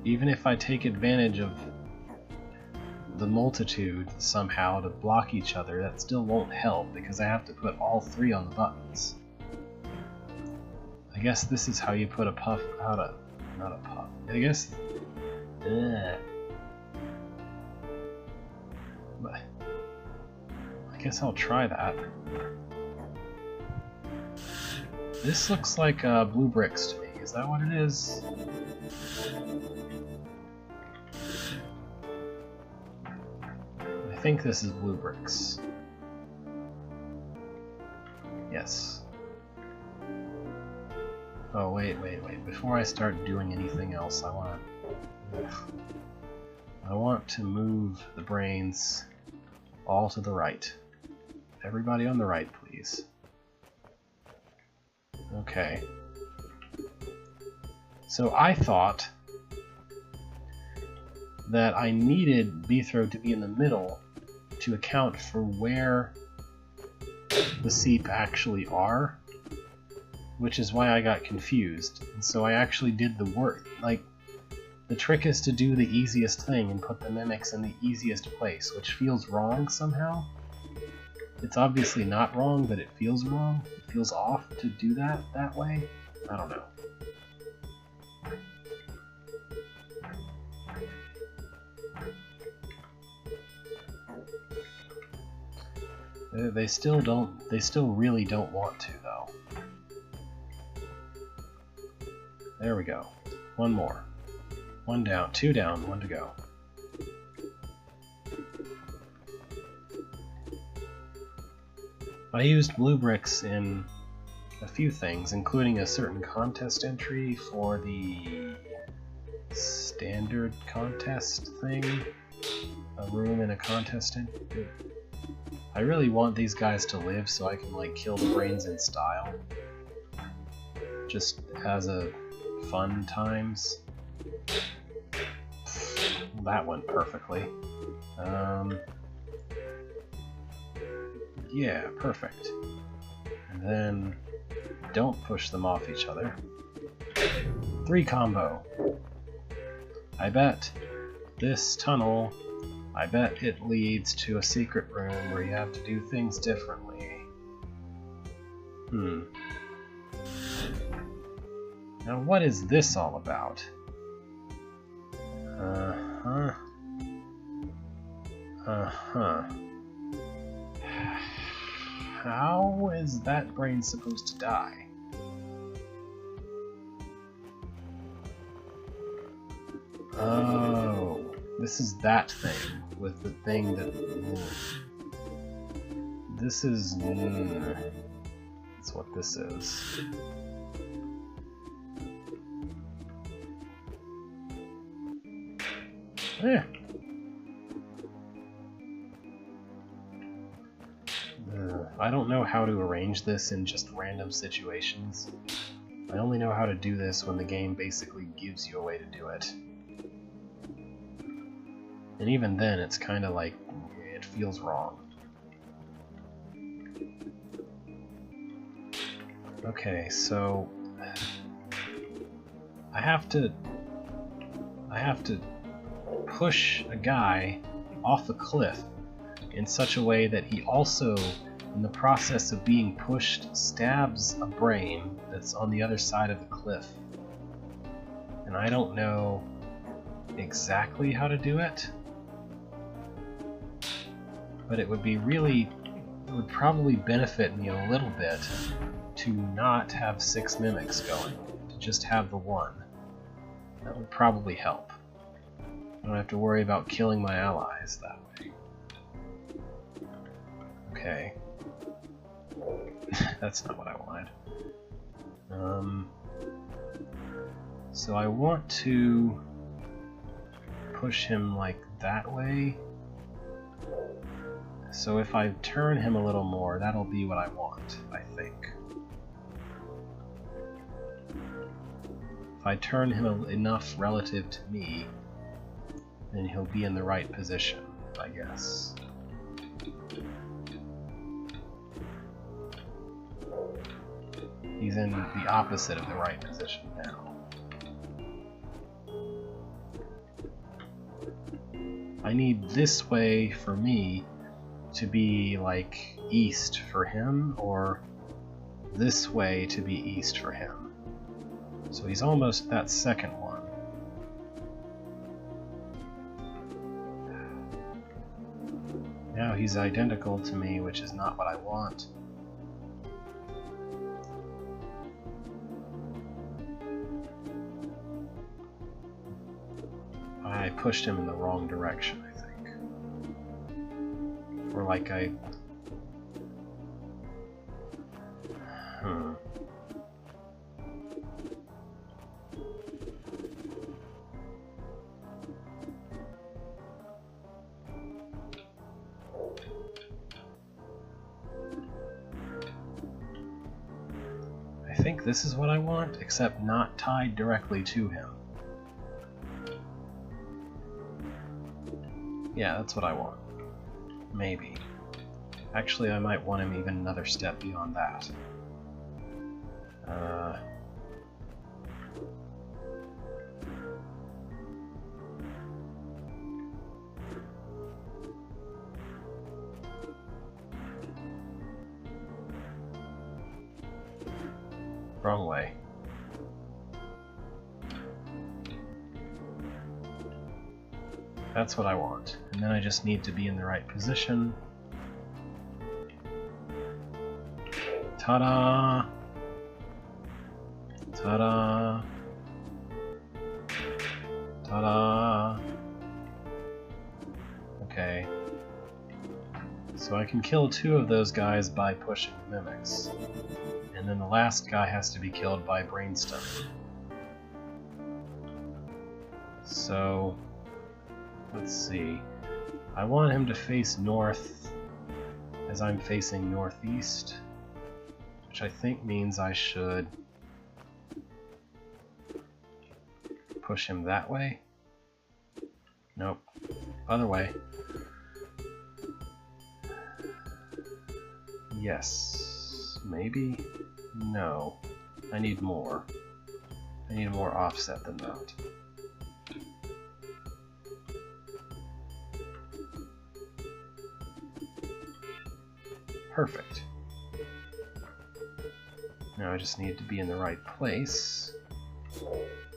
Even if I take advantage of the multitude somehow to block each other, that still won't help because I have to put all three on the buttons. I guess this is how you put a puff out of... not a puff. I guess... But I guess I'll try that. This looks like blue bricks to me. Is that what it is? I think this is blue bricks. Yes. Oh, wait. Before I start doing anything else, I want to move the brains all to the right. Everybody on the right, please. Okay. So I thought that I needed Beethro to be in the middle to account for where the Seep actually are, which is why I got confused. And so I actually did the work. Like, the trick is to do the easiest thing and put the mimics in the easiest place, which feels wrong somehow. It's obviously not wrong, but it feels wrong. It feels off to do that way. I don't know. They still really don't want to, though. There we go. One more. One down, two down, one to go. I used blue bricks in a few things, including a certain contest entry for the standard contest thing. A room in a contest entry. I really want these guys to live so I can, like, kill the brains in style. Just as a fun times. That went perfectly. Yeah, perfect. And then don't push them off each other. 3 combo. I bet this tunnel, I bet it leads to a secret room where you have to do things differently. Now what is this all about? Uh-huh. Uh-huh. How is that brain supposed to die? Oh, this is that thing with the thing that... This is... That's what this is. Yeah. I don't know how to arrange this in just random situations. I only know how to do this when the game basically gives you a way to do it. And even then, it's kind of like, it feels wrong. Okay, so... I have to push a guy off a cliff in such a way that he also, in the process of being pushed, stabs a brain that's on the other side of the cliff. And I don't know exactly how to do it, but it would be really, it would probably benefit me a little bit to not have 6 mimics going, to just have the one. That would probably help. I don't have to worry about killing my allies that way. Okay. That's not what I wanted. So I want to push him like that way. So if I turn him a little more, that'll be what I want, I think. If I turn him enough relative to me, then he'll be in the right position, I guess. He's in the opposite of the right position now. I need this way for me to be like east for him, or this way to be east for him. So he's almost that second one. Now he's identical to me, which is not what I want. I pushed him in the wrong direction, I think. Or like I... I think this is what I want, except not tied directly to him. Yeah, that's what I want. Maybe. Actually, I might want him even another step beyond that. Wrong way. That's what I want. And then I just need to be in the right position. Ta-da! Ta-da! Ta-da! Okay. So I can kill 2 of those guys by pushing mimics. And then the last guy has to be killed by brainstorm. So... let's see. I want him to face north as I'm facing northeast, which I think means I should push him that way. Nope. Other way. Yes. Maybe? No. I need more. I need more offset than that. Perfect. Now I just need to be in the right place.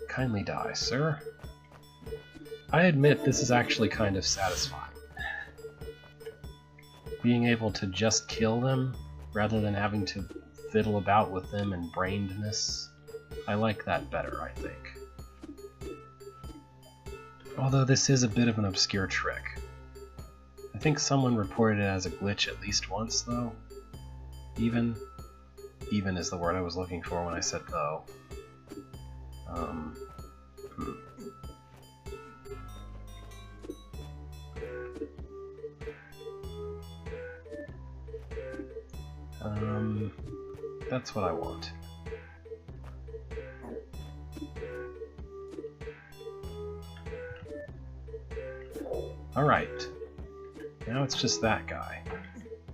Kindly die, sir. I admit this is actually kind of satisfying. Being able to just kill them, rather than having to fiddle about with them and brainedness. I like that better, I think. Although this is a bit of an obscure trick. I think someone reported it as a glitch at least once, though. Even is the word I was looking for when I said though. That's what I want. Alright. Now it's just that guy.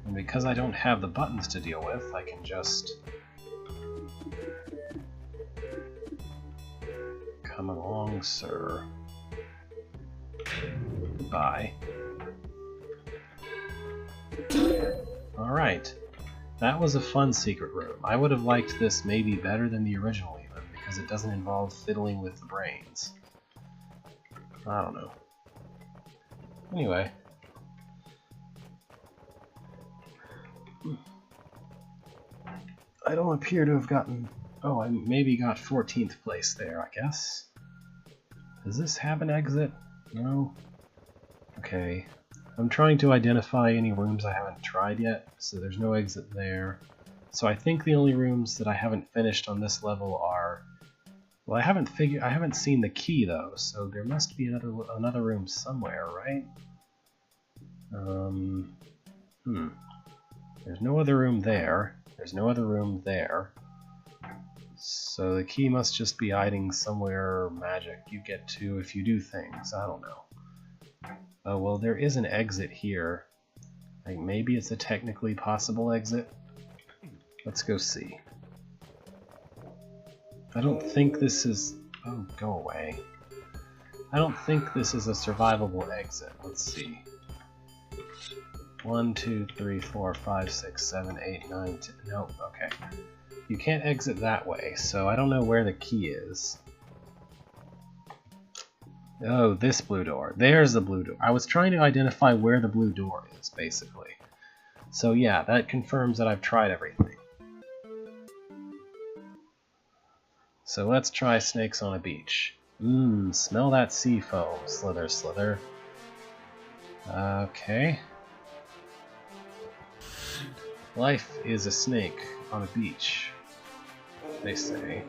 And because I don't have the buttons to deal with, I can just... Come along, sir. Bye. Alright. That was a fun secret room. I would have liked this maybe better than the original even, because it doesn't involve fiddling with the brains. I don't know. Anyway. I don't appear to have gotten... Oh, I maybe got 14th place there, I guess. Does this have an exit? No? Okay. I'm trying to identify any rooms I haven't tried yet, so there's no exit there. So I think the only rooms that I haven't finished on this level are... Well, I haven't seen the key though, so there must be another room somewhere, right? There's no other room there. There's no other room there. So the key must just be hiding somewhere magic you get to if you do things. I don't know. Oh, well, there is an exit here. Like, maybe it's a technically possible exit. Let's go see. I don't think this is... Oh, go away. I don't think this is a survivable exit. Let's see. 1, 2, 3, 4, 5, 6, 7, 8, 9, 10... Nope, okay. You can't exit that way, so I don't know where the key is. Oh, this blue door. There's the blue door. I was trying to identify where the blue door is, basically. So yeah, that confirms that I've tried everything. So let's try snakes on a beach. Smell that sea foam. Slither, slither. Okay. Life is a snake on a beach, they say.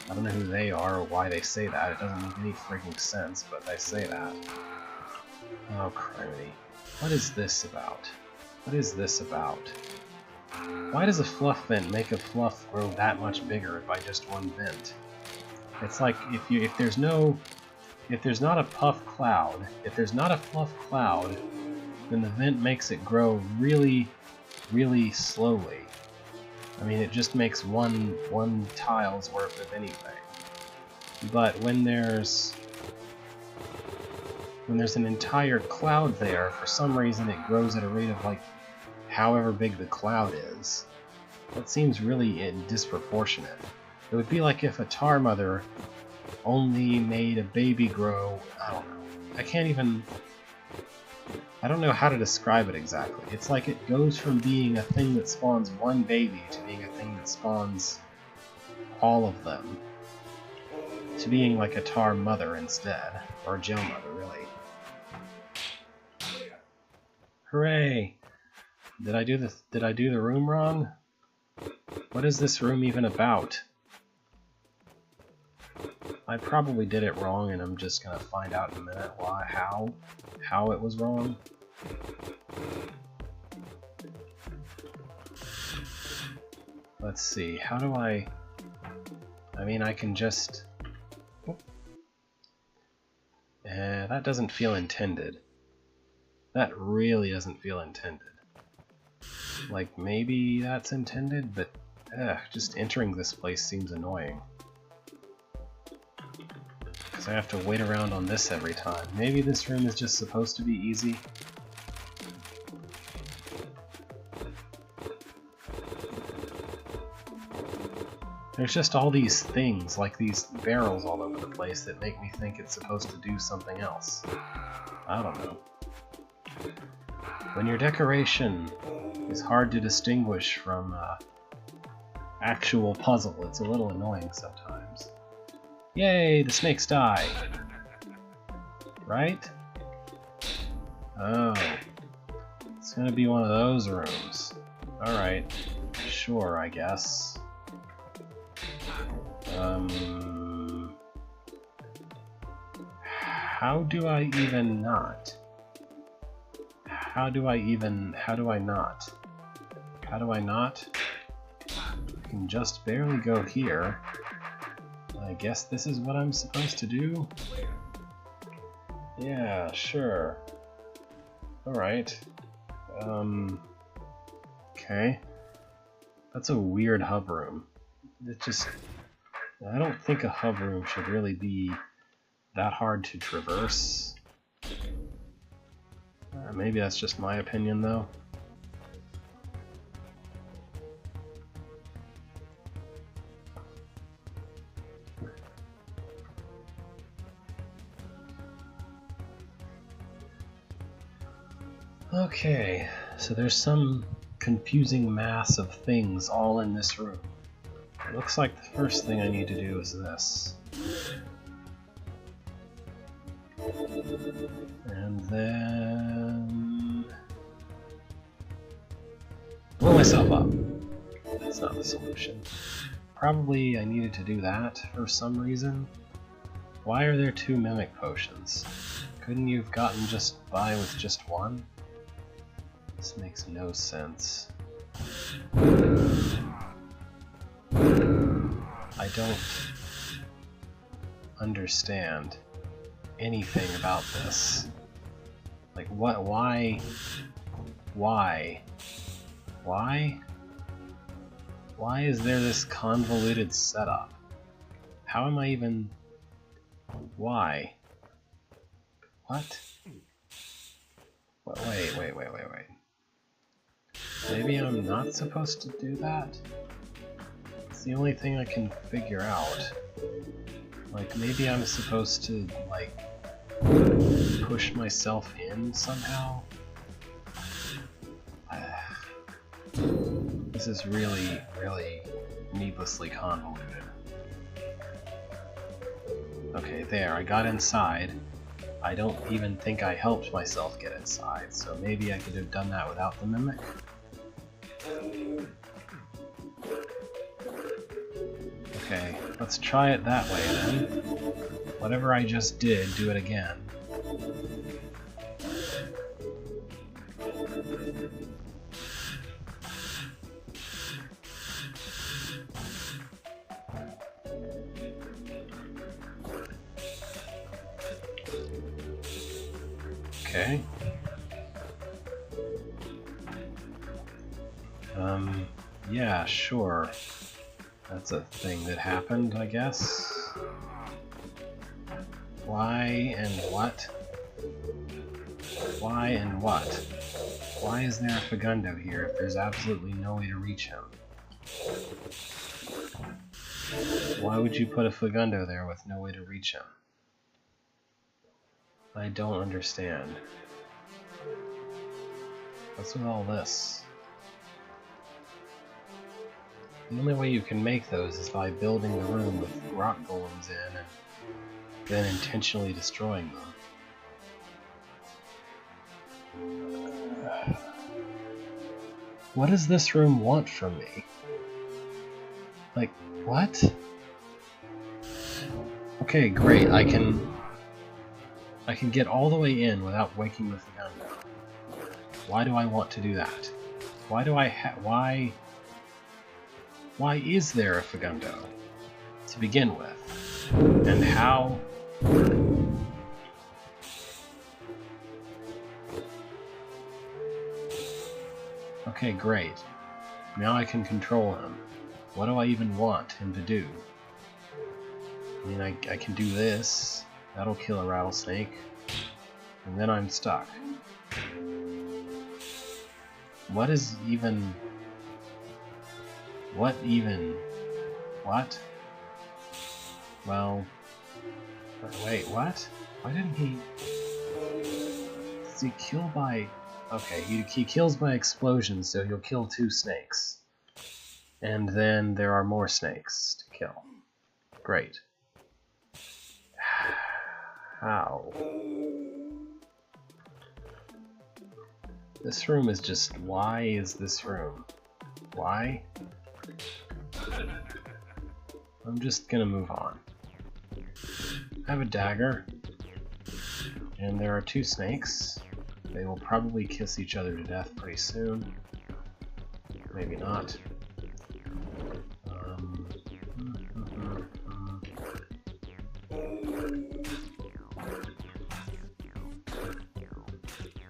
I don't know who they are or why they say that. It doesn't make any freaking sense, but they say that. Oh, criminy. What is this about? What is this about? Why does a fluff vent make a fluff grow that much bigger by just one vent? It's like if there's not a puff cloud, if there's not a fluff cloud, then the vent makes it grow really, really slowly. I mean, it just makes one tile's worth of anything. But when there's an entire cloud there, for some reason it grows at a rate of like however big the cloud is. That seems really disproportionate. It would be like if a tar mother only made a baby grow, I don't know. I don't know how to describe it exactly. It's like it goes from being a thing that spawns one baby to being a thing that spawns all of them. To being like a tar mother instead. Or a gel mother, really. Hooray! Did I do the room wrong? What is this room even about? I probably did it wrong, and I'm just gonna find out in a minute how it was wrong. Let's see, how do I mean, I can just... that doesn't feel intended. That really doesn't feel intended. Like, maybe that's intended, but just entering this place seems annoying. Because I have to wait around on this every time. Maybe this room is just supposed to be easy. There's just all these things, like these barrels all over the place that make me think it's supposed to do something else. I don't know. When your decoration is hard to distinguish from actual puzzle, it's a little annoying sometimes. Yay, the snakes die! Right? Oh. It's gonna be one of those rooms. Alright. Sure, I guess. How do I even not? How do I not? How do I not? I can just barely go here. I guess this is what I'm supposed to do? Yeah, sure. Alright. Okay. That's a weird hub room. It just... I don't think a hub room should really be that hard to traverse. Maybe that's just my opinion, though. Okay, so there's some confusing mass of things all in this room. It looks like the first thing I need to do is this. And then... blow myself up. That's not the solution. Probably I needed to do that for some reason. Why are there 2 mimic potions? Couldn't you have gotten just by with just one? This makes no sense. I don't understand anything about this. Like, what? Why? Why? Why? Why is there this convoluted setup? How am I even... Why? What? Wait. Maybe I'm not supposed to do that? It's the only thing I can figure out. Like, maybe I'm supposed to, like, push myself in somehow? This is really, really needlessly convoluted. Okay, there, I got inside. I don't even think I helped myself get inside, so maybe I could have done that without the mimic. Okay, let's try it that way then. Whatever I just did, do it again. Okay. Yeah, sure. That's a thing that happened, I guess. Why and what? Why and what? Why is there a Fagundo here if there's absolutely no way to reach him? Why would you put a Fagundo there with no way to reach him? I don't understand. What's with all this? The only way you can make those is by building the room with rock golems in and then intentionally destroying them. What does this room want from me? Like, what? Okay, great, I can get all the way in without waking the Fagundo. Why do I want to do that? Why do I why is there a Fagundo to begin with? And how? Okay, great. Now I can control him. What do I even want him to do? I mean, I can do this. That'll kill a rattlesnake. And then I'm stuck. What is even... What even What? Well... Wait, what? Why didn't he... Does he kill by... Okay, he kills by explosion, so he'll kill 2 snakes. And then there are more snakes to kill. Great. How? This room is just... Why is this room? Why? I'm just gonna move on. I have a dagger. And there are 2 snakes. They will probably kiss each other to death pretty soon. Maybe not.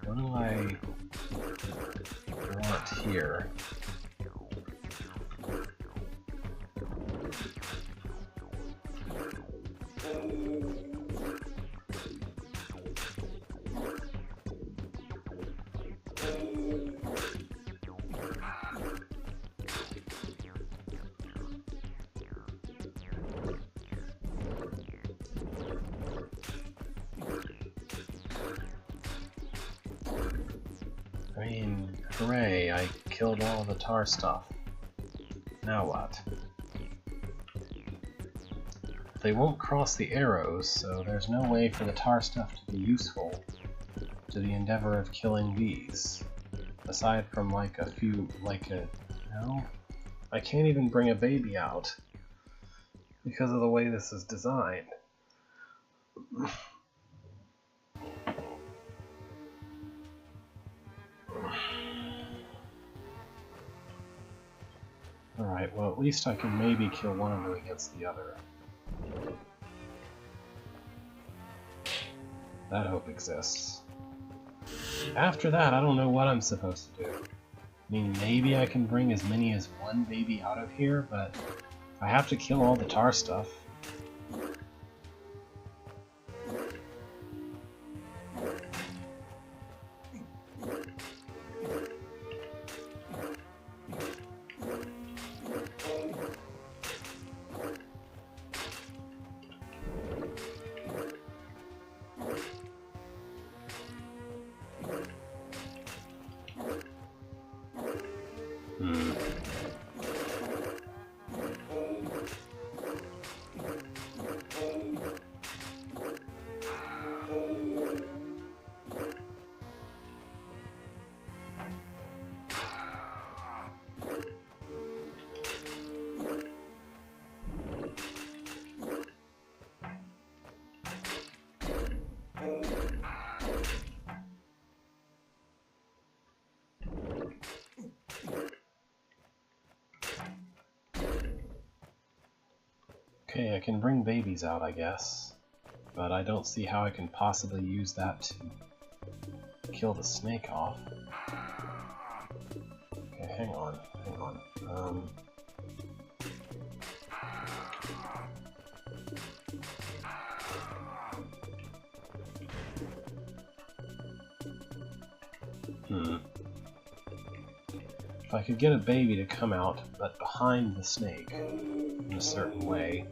What do I want here? I mean, hooray, I killed all the tar stuff. Now what? They won't cross the arrows, so there's no way for the tar stuff to be useful to the endeavor of killing these. Aside from like a few, no? I can't even bring a baby out because of the way this is designed. Alright, well at least I can maybe kill one of them against the other. That hope exists. After that, I don't know what I'm supposed to do. I mean, maybe I can bring as many as 1 baby out of here, but I have to kill all the tar stuff. Okay, I can bring babies out, I guess, but I don't see how I can possibly use that to kill the snake off. Okay, hang on. If I could get a baby to come out, but behind the snake, in a certain way,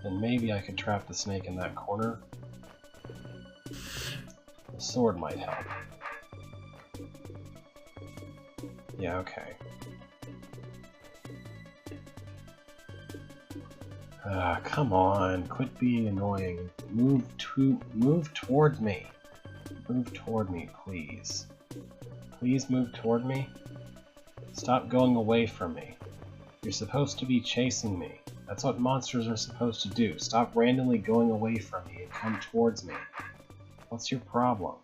then maybe I could trap the snake in that corner. The sword might help. Yeah, okay. Come on, quit being annoying. Move toward me. Move toward me, please. Please move toward me. Stop going away from me. You're supposed to be chasing me. That's what monsters are supposed to do. Stop randomly going away from me and come towards me. What's your problem?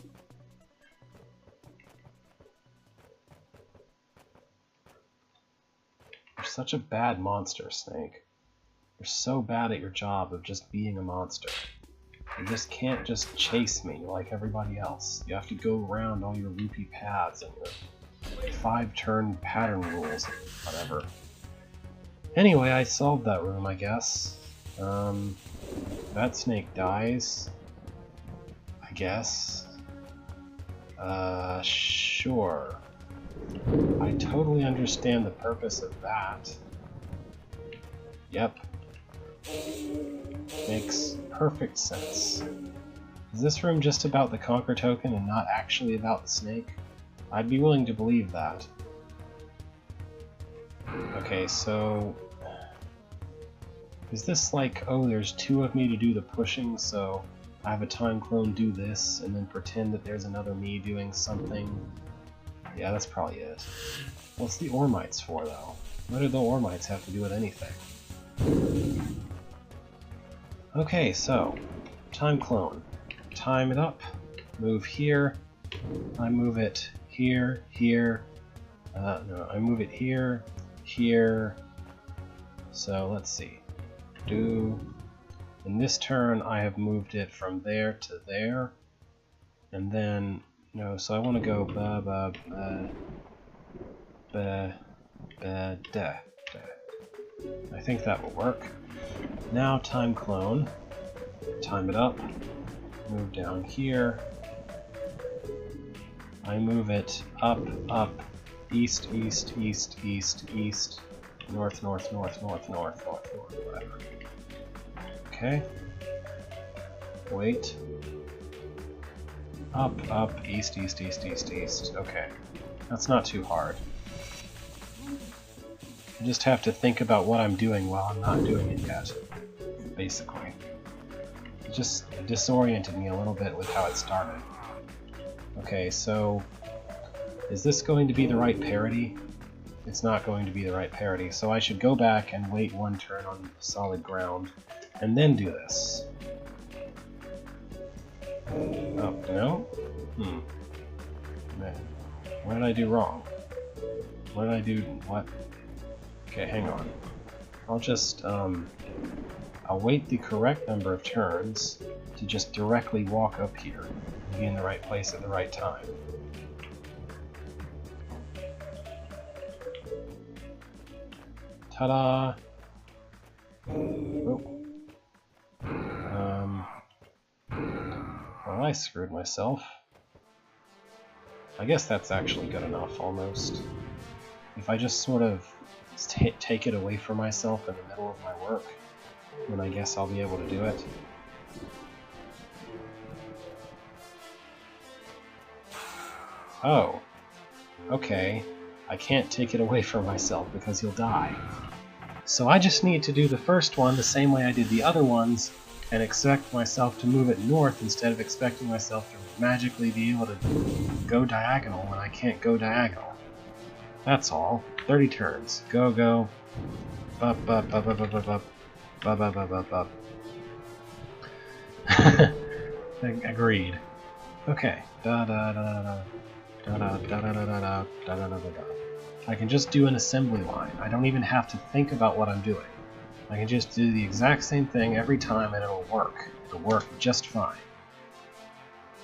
You're such a bad monster, Snake. You're so bad at your job of just being a monster. You just can't just chase me like everybody else. You have to go around all your loopy paths and your 5-turn pattern rules and whatever. Anyway, I solved that room, I guess. That snake dies. I guess. Sure. I totally understand the purpose of that. Yep. Makes perfect sense. Is this room just about the Conquer token and not actually about the snake? I'd be willing to believe that. Okay, so... is this like, oh, there's two of me to do the pushing, so I have a time clone do this, and then pretend that there's another me doing something? Yeah, that's probably it. What's the Ormites for, though? What do the Ormites have to do with anything? Okay, so, time clone. Time it up, move here, I move it here, here, no, I move it here, here, so let's see, in this turn I have moved it from there to there, and then, no, so I want to go da. I think that will work. Now time clone, time it up, move down here. I move it up, up, east, east, east, east, east, north, north, north, north, north, north, north, whatever. Okay. Wait. Up, up, east, east, east, east, east. Okay. That's not too hard. I just have to think about what I'm doing while I'm not doing it yet, basically. It just disoriented me a little bit with how it started. Okay, so is this going to be the right parity? It's not going to be the right parity, so I should go back and wait one turn on solid ground, and then do this. Oh, no? Man. What did I do wrong? What did I do? What? Okay, hang on. I'll just, I'll wait the correct number of turns to just directly walk up here and be in the right place at the right time. Ta-da! Oh. Well, I screwed myself. I guess that's actually good enough, almost. If I just sort of take it away from myself in the middle of my work, then I guess I'll be able to do it. Oh. Okay. I can't take it away from myself because he'll die. So I just need to do the first one the same way I did the other ones, and expect myself to move it north instead of expecting myself to magically be able to go diagonal when I can't go diagonal. That's all. 30 turns. Go, go. Bup, bup, bup, bup, bup, bup, bup. Bup, bup, bup, bup, bup. Agreed. Okay. Da da da da da da da da da da da da da da da. I can just do an assembly line. I don't even have to think about what I'm doing. I can just do the exact same thing every time and it'll work. It'll work just fine.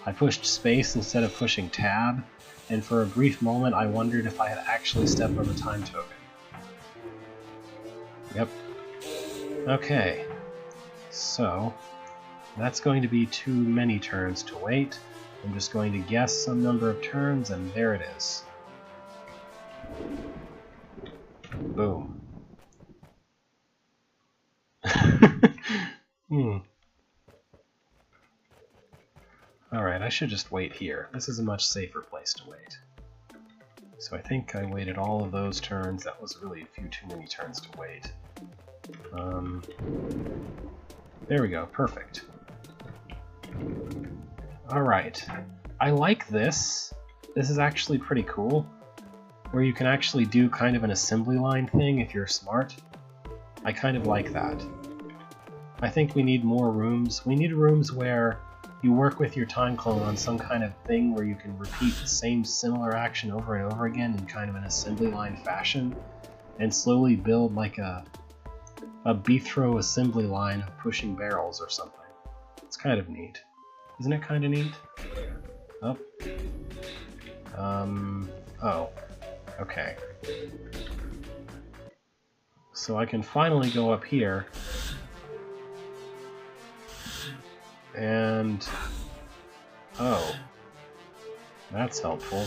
I pushed space instead of pushing tab, and for a brief moment I wondered if I had actually stepped on the time token. Yep. Okay. So, that's going to be too many turns to wait. I'm just going to guess some number of turns, and there it is. Boom. Alright, I should just wait here. This is a much safer place to wait. So I think I waited all of those turns. That was really a few too many turns to wait. There we go, perfect. Alright, I like this. This is actually pretty cool, where you can actually do kind of an assembly line thing if you're smart. I kind of like that. I think we need more rooms. We need rooms where you work with your time clone on some kind of thing where you can repeat the same similar action over and over again in kind of an assembly line fashion, and slowly build like a beef-throw assembly line of pushing barrels or something. It's kind of neat. Isn't it kind of neat? Oh. Oh. Okay. So I can finally go up here and... oh. That's helpful.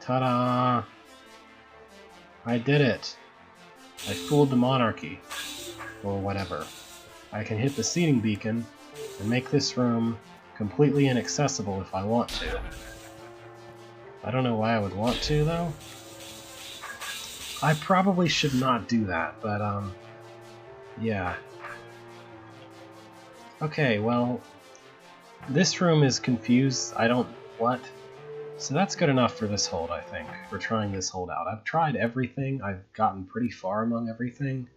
Ta-da! I did it! I fooled the monarchy. Or whatever. I can hit the seating beacon and make this room completely inaccessible if I want to. I don't know why I would want to, though. I probably should not do that, but, yeah. Okay, well, this room is confused. I don't... what? So that's good enough for this hold, I think, for trying this hold out. I've tried everything. I've gotten pretty far among everything.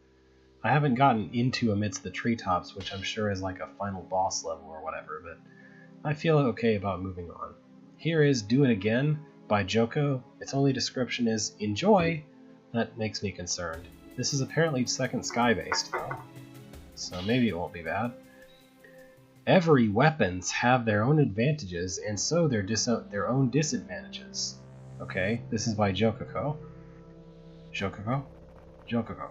I haven't gotten into Amidst the Treetops, which I'm sure is like a final boss level or whatever, but I feel okay about moving on. Here is Do It Again by Joko. Its only description is enjoy. That makes me concerned. This is apparently second sky-based, though, so maybe it won't be bad. Every weapons have their own advantages and so their own disadvantages. Okay, this is by Jokoko. Jokoko? Jokoko.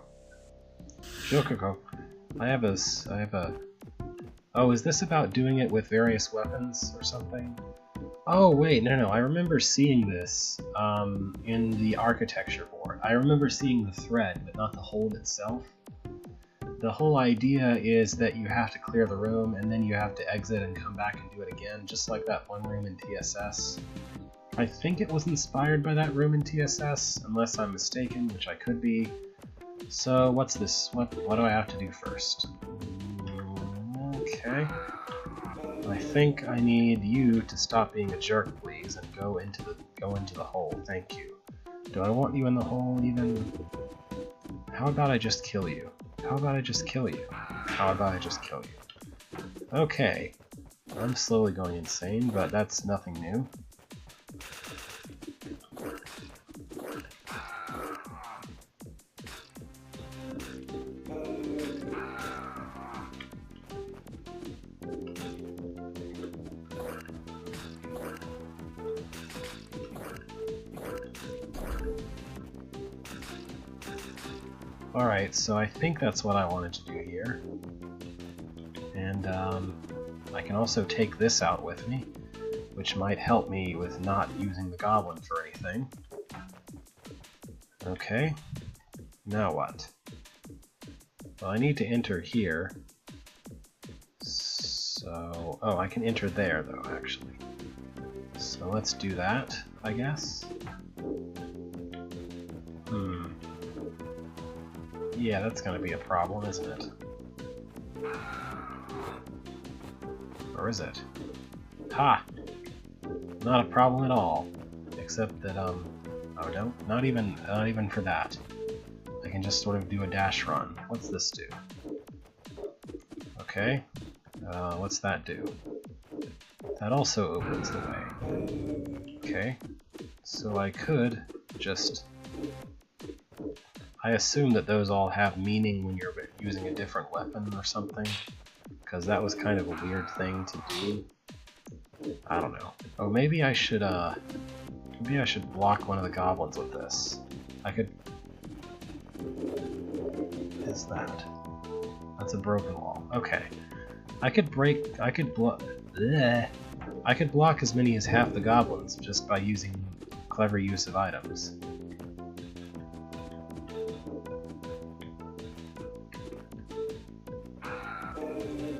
Jokoko. I have a... Oh, is this about doing it with various weapons or something? Oh, wait, no, I remember seeing this in the architecture board. I remember seeing the thread, but not the hold itself. The whole idea is that you have to clear the room, and then you have to exit and come back and do it again, just like that one room in TSS. I think it was inspired by that room in TSS, unless I'm mistaken, which I could be. So, what's this? What do I have to do first? Okay. I think I need you to stop being a jerk, please, and go into the hole. Thank you. Do I want you in the hole, even? How about I just kill you? How about I just kill you? How about I just kill you? Okay. I'm slowly going insane, but that's nothing new. Alright, so I think that's what I wanted to do here. And I can also take this out with me, which might help me with not using the goblin for anything. Okay, now what? Well, I need to enter here. So, oh, I can enter there though, actually. So let's do that, I guess. Yeah, that's gonna be a problem, isn't it? Or is it? Ha! Not a problem at all. Except that, oh no, not even for that. I can just sort of do a dash run. What's this do? Okay. What's that do? That also opens the way. Okay. So I could just... I assume that those all have meaning when you're using a different weapon or something, because that was kind of a weird thing to do. I don't know. Oh, maybe I should block one of the goblins with this. I could... What is that? That's a broken wall. Okay. I could block as many as half the goblins just by using clever use of items.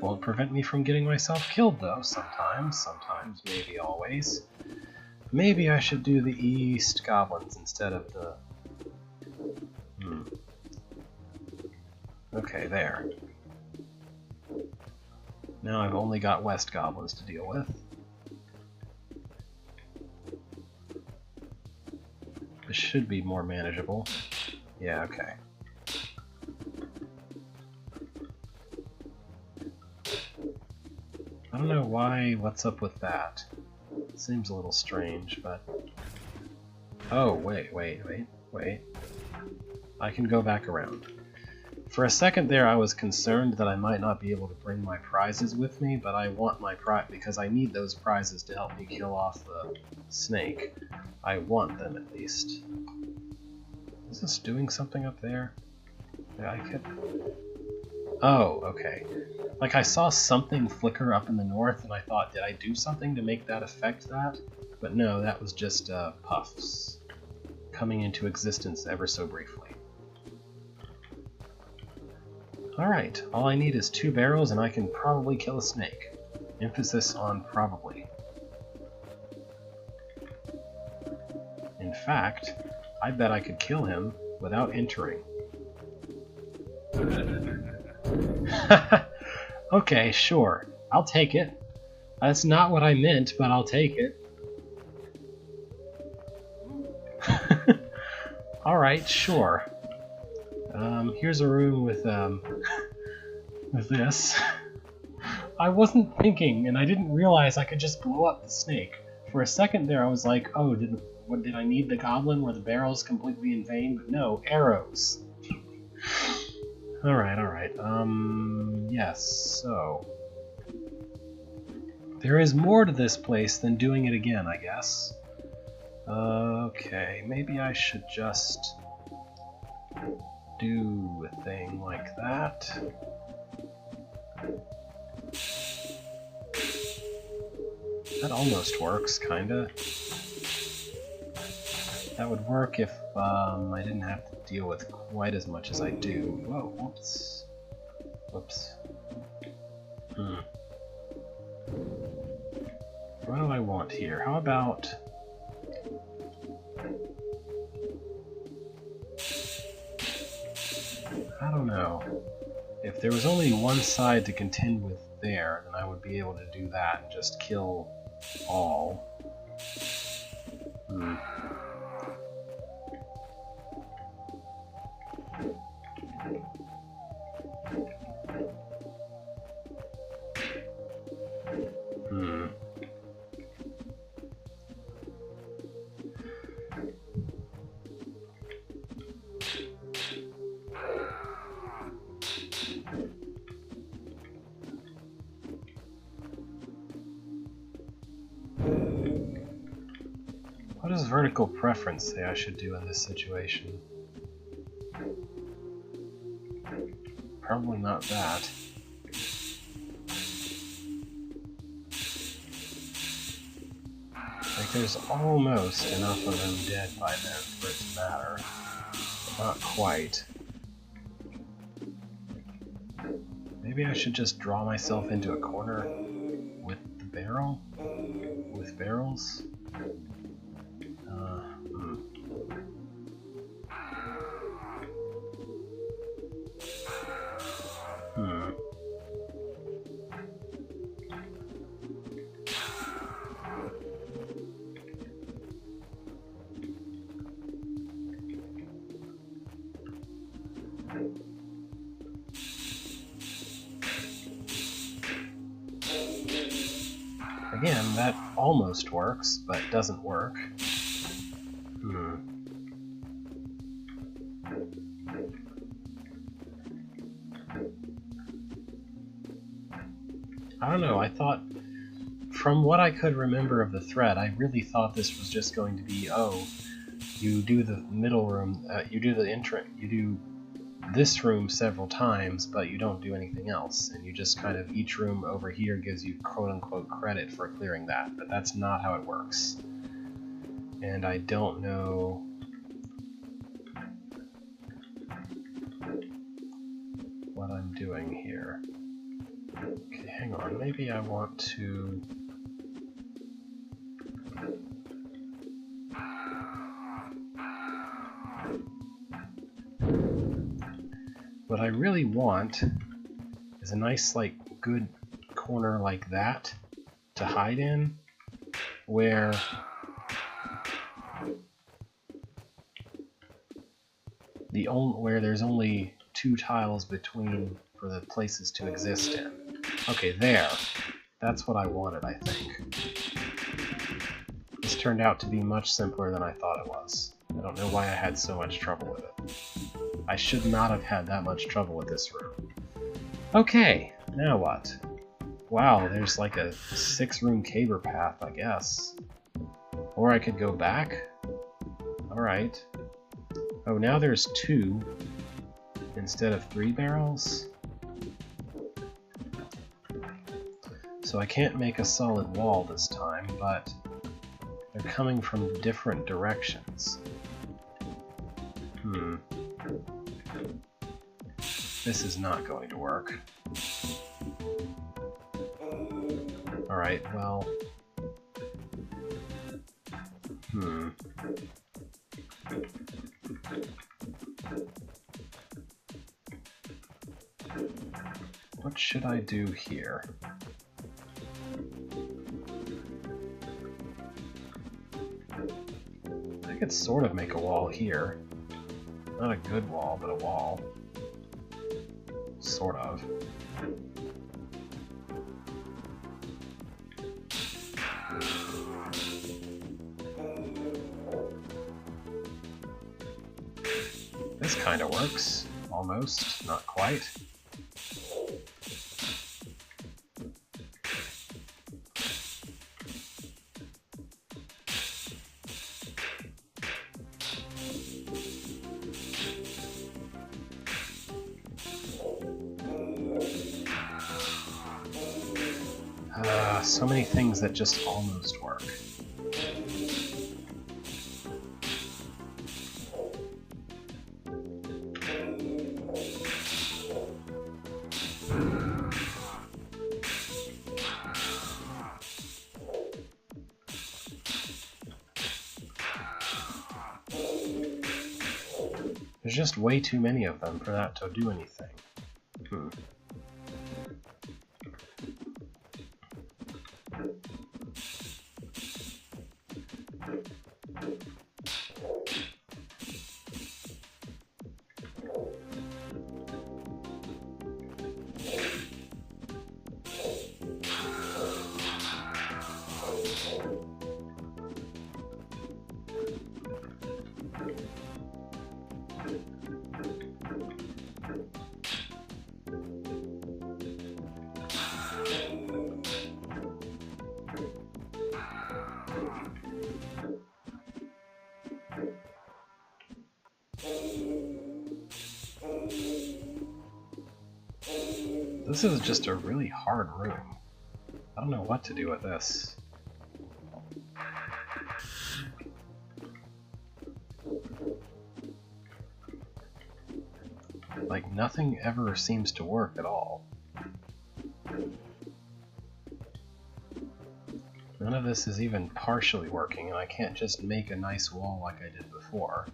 Won't prevent me from getting myself killed, though, sometimes, maybe always. Maybe I should do the east goblins instead of the... Okay, there. Now I've only got west goblins to deal with. This should be more manageable. Yeah, okay. I don't know what's up with that. It seems a little strange, but... Oh, wait. I can go back around. For a second there I was concerned that I might not be able to bring my prizes with me, but I want my prize because I need those prizes to help me kill off the snake. I want them at least. Is this doing something up there? Yeah, I could... Oh, okay. Like, I saw something flicker up in the north, and I thought, did I do something to make that affect that? But no, that was just, puffs. coming into existence ever so briefly. Alright, all I need is 2 barrels and I can probably kill a snake. Emphasis on probably. In fact, I bet I could kill him without entering. Okay, sure. I'll take it. That's not what I meant, but I'll take it. Alright, sure. Here's a room with this. I wasn't thinking, and I didn't realize I could just blow up the snake. For a second there, I was like, oh, did I need the goblin? Were the barrels completely in vain? But no, arrows. Alright. Yes, so... there is more to this place than doing it again, I guess. Okay, maybe I should just do a thing like that. That almost works, kinda. That would work if I didn't have to deal with quite as much as I do. Whoa, whoops. Whoops. What do I want here? How about... I don't know. If there was only one side to contend with there, then I would be able to do that and just kill all. What does vertical preference say I should do in this situation? Probably not that. Like, there's almost enough of them dead by then for it to matter. Not quite. Maybe I should just draw myself into a corner with the barrel? With barrels? Again, that almost works, but doesn't work. I don't know, I thought, from what I could remember of the thread, I really thought this was just going to be, oh, you do the middle room, you do the entrance, you do this room several times, but you don't do anything else, and you just kind of, each room over here gives you quote-unquote credit for clearing that, but that's not how it works. And I don't know... what I'm doing here. Okay, hang on, maybe I want to... What I really want is a nice, like, good corner like that to hide in, where there's only 2 tiles between for the places to exist in. Okay, there. That's what I wanted, I think. This turned out to be much simpler than I thought it was. I don't know why I had so much trouble with it. I should not have had that much trouble with this room. Okay, now what? Wow, there's like a 6-room caber path, I guess. Or I could go back? Alright. Oh, now there's 2 instead of 3 barrels? So I can't make a solid wall this time, but they're coming from different directions. This is not going to work. Alright, well... What should I do here? I could sort of make a wall here. Not a good wall, but a wall. Sort of. This kind of works. Almost. Not quite. So many things that just almost work. There's just way too many of them for that to do anything. This is just a really hard room. I don't know what to do with this. Like, nothing ever seems to work at all. None of this is even partially working, and I can't just make a nice wall like I did before.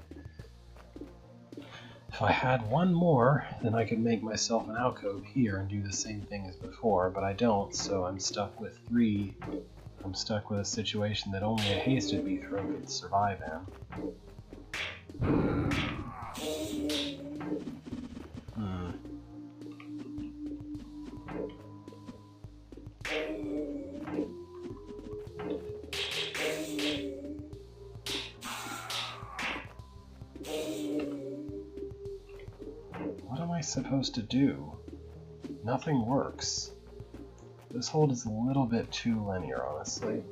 If I had one more, then I could make myself an alcove here and do the same thing as before, but I don't, so I'm stuck with 3. I'm stuck with a situation that only a hasted beethrow could survive in. What am I supposed to do? Nothing works. This hold is a little bit too linear, honestly.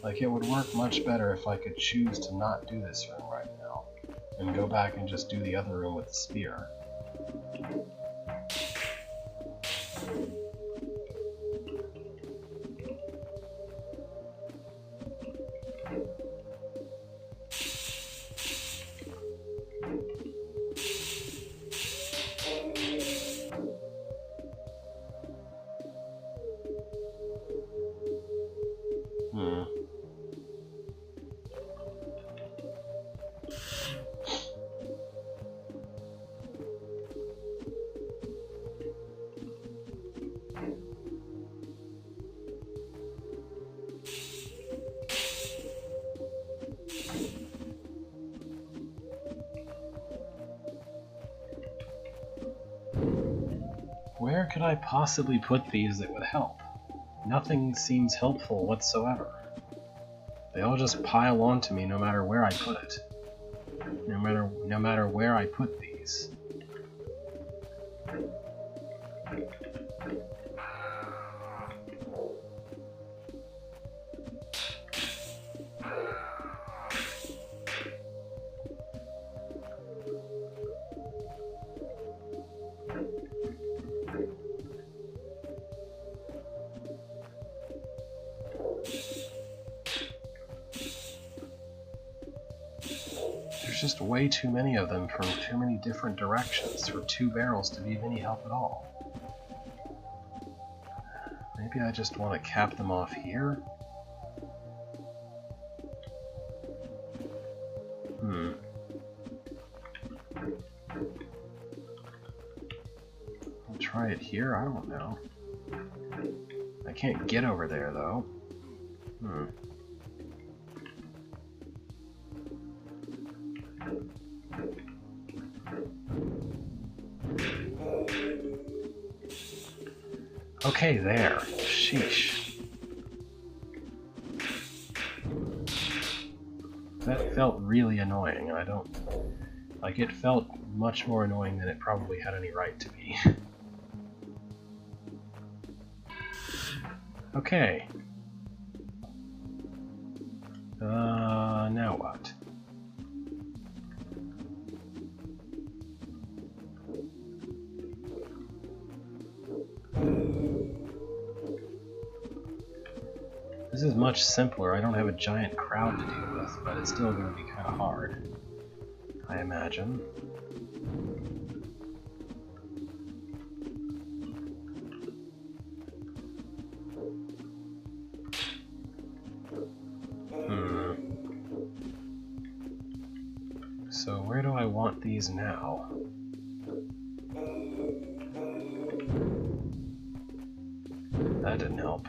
Like, it would work much better if I could choose to not do this room right now, and go back and just do the other room with the spear. Where could I possibly put these that would help? Nothing seems helpful whatsoever. They all just pile onto me no matter where I put it. No matter where I put these. There's just way too many of them from too many different directions for 2 barrels to be of any help at all. Maybe I just want to cap them off here? I'll try it here, I don't know. I can't get over there, though. Okay, there. Sheesh. That felt really annoying, and I don't... Like, it felt much more annoying than it probably had any right to be. Okay. Now what? This is much simpler. I don't have a giant crowd to deal with, but it's still going to be kind of hard, I imagine. So where do I want these now? That didn't help.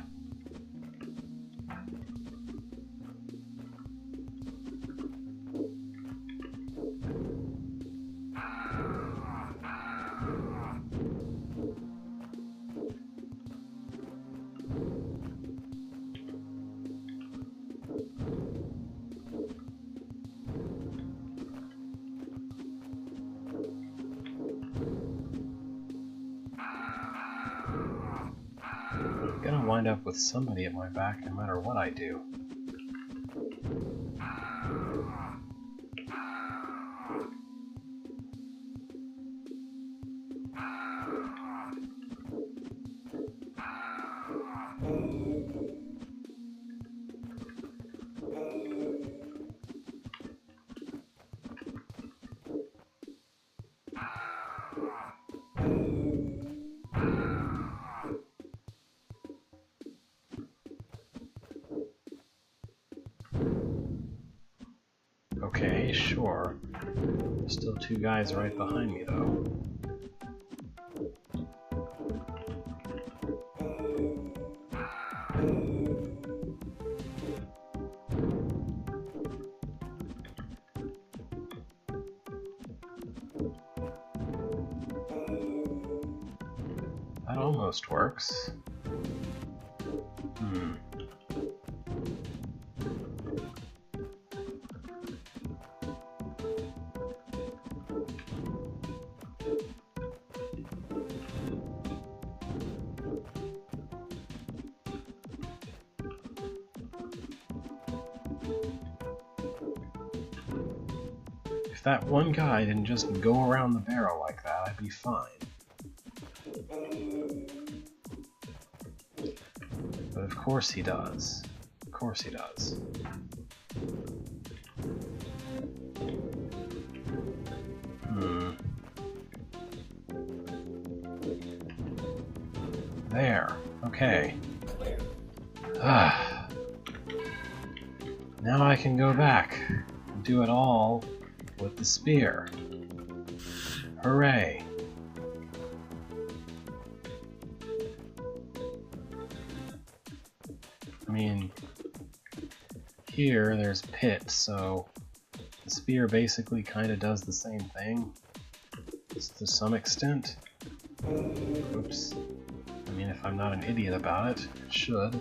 I'm gonna wind up with somebody at my back no matter what I do. Okay, sure. There's still 2 guys right behind me, though. That almost works. If that one guy didn't just go around the barrel like that, I'd be fine. But of course he does. Of course he does. There. Okay. Now I can go back and do it all with the spear. Hooray! I mean, here there's pit, so the spear basically kind of does the same thing to some extent. Oops. I mean, if I'm not an idiot about it, it should.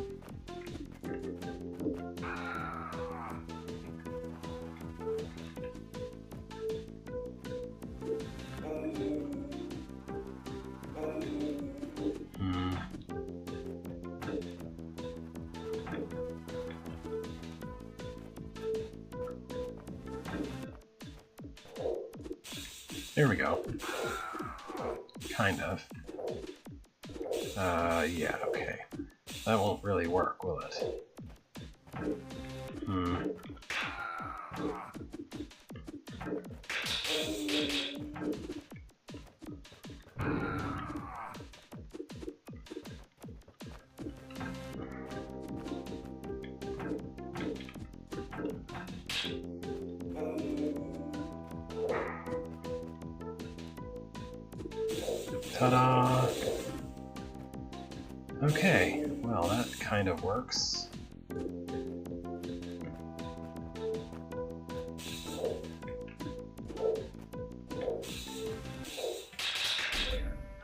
There we go. Kind of. Yeah, okay. That won't really work, will it? Ta-da! Okay, well that kind of works.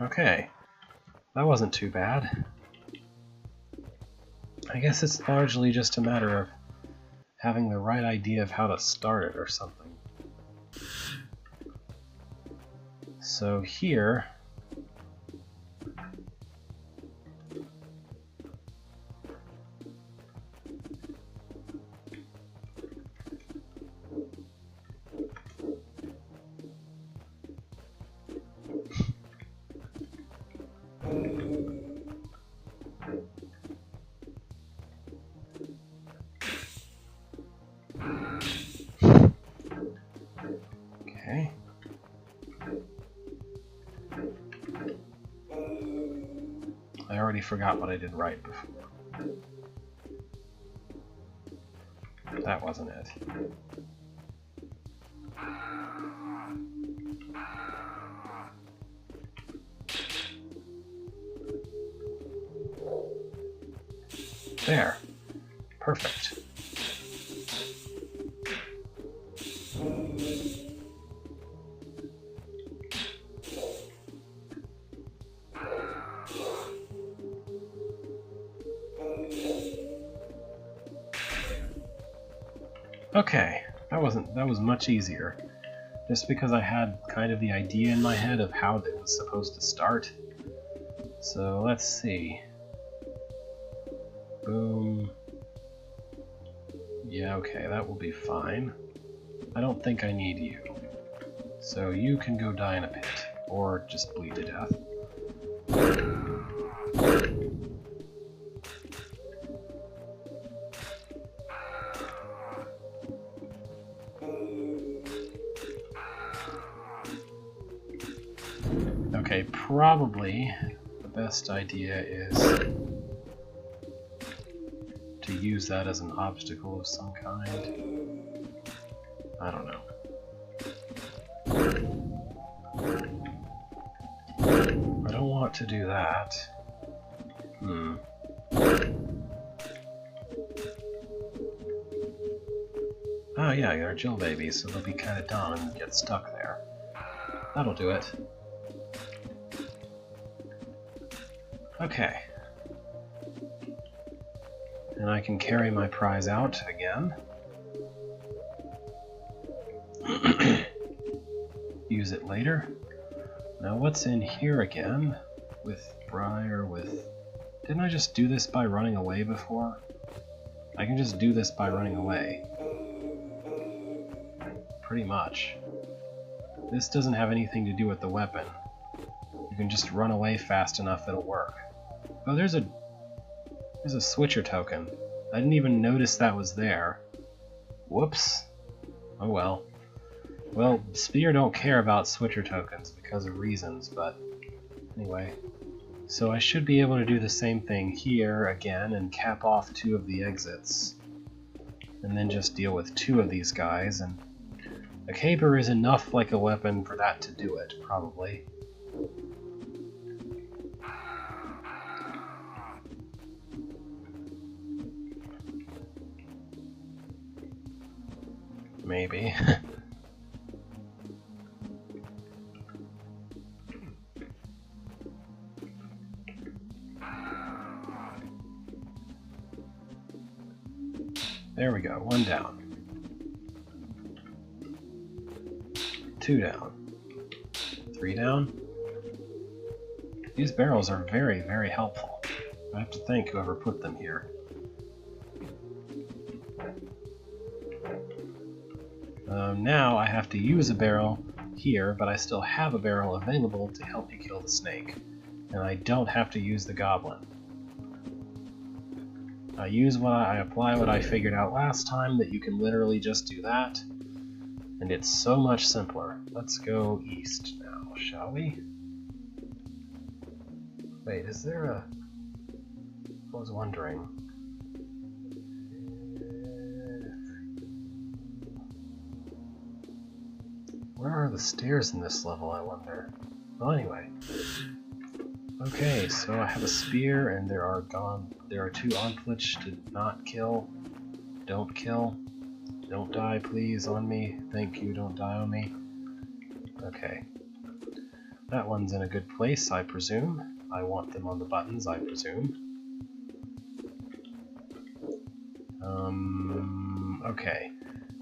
Okay, that wasn't too bad. I guess it's largely just a matter of having the right idea of how to start it or something. So here, okay. I already forgot what I did right before. That wasn't it. There. Perfect. Okay, that was much easier. Just because I had kind of the idea in my head of how it was supposed to start. So let's see. Boom. Yeah, okay, that will be fine. I don't think I need you. So you can go die in a pit, or just bleed to death. Okay, probably the best idea is to use that as an obstacle of some kind. I don't know. I don't want to do that. Oh yeah, they're Jill babies, so they'll be kind of dumb and get stuck there. That'll do it. Okay. And I can carry my prize out again. Use it later. Now what's in here again? With Briar, with... Didn't I just do this by running away before? I can just do this by running away. Pretty much. This doesn't have anything to do with the weapon. You can just run away fast enough, it'll work. Oh, there's a switcher token. I didn't even notice that was there. Whoops. Oh well. Well, Spear don't care about switcher tokens because of reasons, but anyway. So I should be able to do the same thing here again and cap off 2 of the exits. And then just deal with 2 of these guys, and a caber is enough like a weapon for that to do it, probably. Maybe. There we go, 1 down. 2 down. 3 down. These barrels are very, very helpful. I have to thank whoever put them here. Now I have to use a barrel here, but I still have a barrel available to help me kill the snake. And I don't have to use the goblin. I apply what I figured out last time, that you can literally just do that, And it's so much simpler. Let's go east now, shall we? Wait, is there a... I was wondering. Where are the stairs in this level, I wonder? Well, anyway. Okay, so I have a spear, and there are 2 Onflich to not kill. Don't kill. Don't die, please, on me. Thank you, don't die on me. Okay. That one's in a good place, I presume. I want them on the buttons, I presume. Okay.